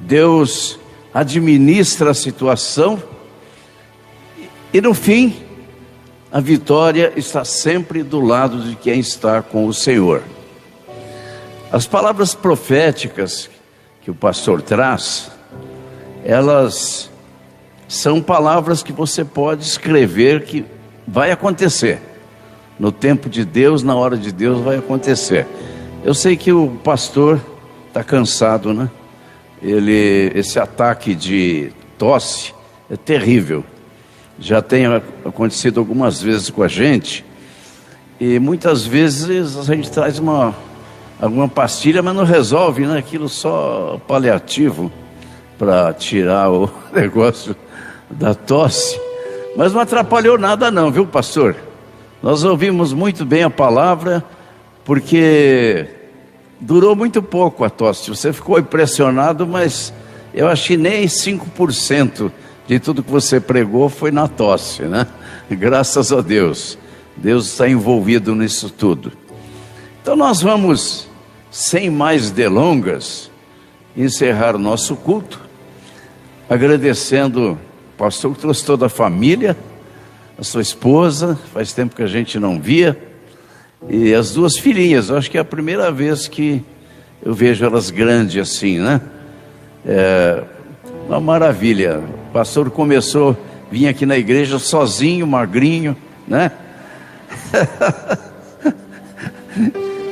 Deus administra a situação, e no fim, a vitória está sempre do lado de quem está com o Senhor. As palavras proféticas que o pastor traz, elas são palavras que você pode escrever que vai acontecer. No tempo de Deus, na hora de Deus, vai acontecer. Eu sei que o pastor está cansado, né? Esse ataque de tosse é terrível. Já tem acontecido algumas vezes com a gente. E muitas vezes a gente traz alguma pastilha, mas não resolve, né? Aquilo só paliativo para tirar o negócio da tosse. Mas não atrapalhou nada não, viu, pastor? Nós ouvimos muito bem a palavra, porque durou muito pouco a tosse. Você ficou impressionado, mas eu acho que nem 5% de tudo que você pregou foi na tosse, né? Graças a Deus. Deus está envolvido nisso tudo. Então nós vamos, sem mais delongas, encerrar o nosso culto, agradecendo o pastor que trouxe toda a família, a sua esposa, faz tempo que a gente não via, e as duas filhinhas. Eu acho que é a primeira vez que eu vejo elas grandes assim, né? É uma maravilha. O pastor começou, vinha aqui na igreja sozinho, magrinho, né?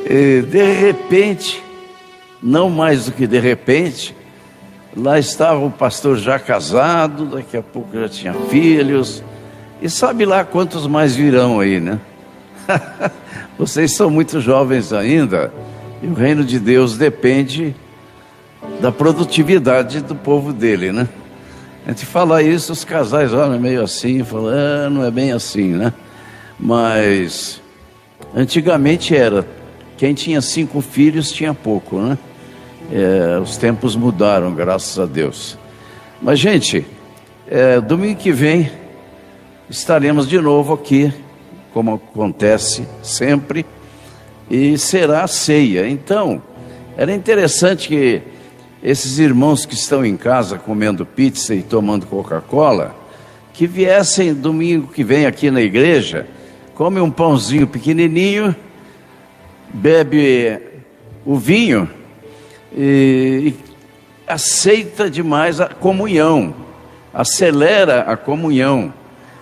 E de repente, não mais do que de repente, lá estava o pastor já casado, daqui a pouco já tinha filhos, e sabe lá quantos mais virão aí, né? Vocês são muito jovens ainda, e o reino de Deus depende da produtividade do povo dele, né? A gente fala isso, os casais olham meio assim, falam, não é bem assim, né? Mas antigamente era, quem tinha 5 filhos tinha pouco, né? Os tempos mudaram, graças a Deus. Mas gente, domingo que vem estaremos de novo aqui, como acontece sempre, e será a ceia. Então, era interessante que esses irmãos que estão em casa comendo pizza e tomando Coca-Cola, que viessem domingo que vem aqui na igreja, come um pãozinho pequenininho, bebe o vinho e aceita demais a comunhão, acelera a comunhão.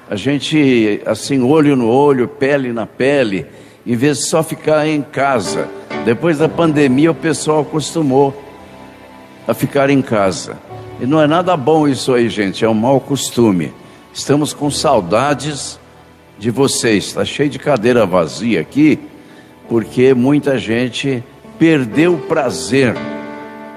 A gente, assim, olho no olho, pele na pele, em vez de só ficar em casa. Depois da pandemia, o pessoal acostumou a ficar em casa. E não é nada bom isso aí, gente, é um mau costume. Estamos com saudades de vocês. Está cheio de cadeira vazia aqui, porque muita gente perdeu o prazer.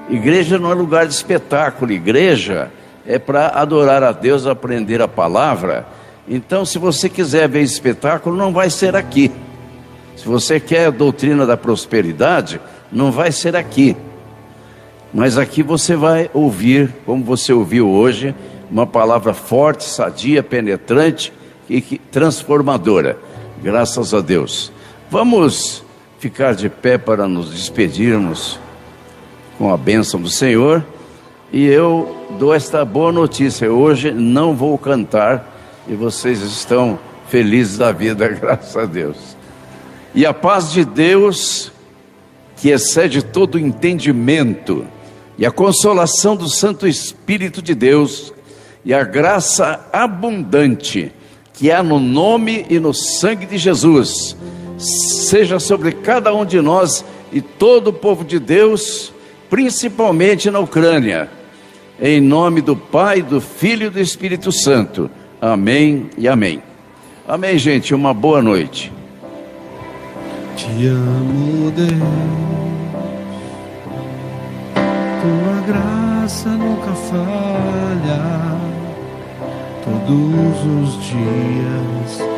Igreja não é lugar de espetáculo, igreja é para adorar a Deus, aprender a palavra. Então, se você quiser ver espetáculo, não vai ser aqui. Se você quer a doutrina da prosperidade, não vai ser aqui. Mas aqui você vai ouvir, como você ouviu hoje, uma palavra forte, sadia, penetrante e transformadora. Graças a Deus. Vamos ficar de pé para nos despedirmos com a bênção do Senhor. E eu dou esta boa notícia: hoje não vou cantar e vocês estão felizes da vida, graças a Deus. E a paz de Deus, que excede todo entendimento, e a consolação do Santo Espírito de Deus, e a graça abundante que há no nome e no sangue de Jesus, seja sobre cada um de nós e todo o povo de Deus, principalmente na Ucrânia, em nome do Pai, do Filho e do Espírito Santo. Amém e amém. Amém, gente, uma boa noite. Te amo, Deus, tua graça nunca falha, todos os dias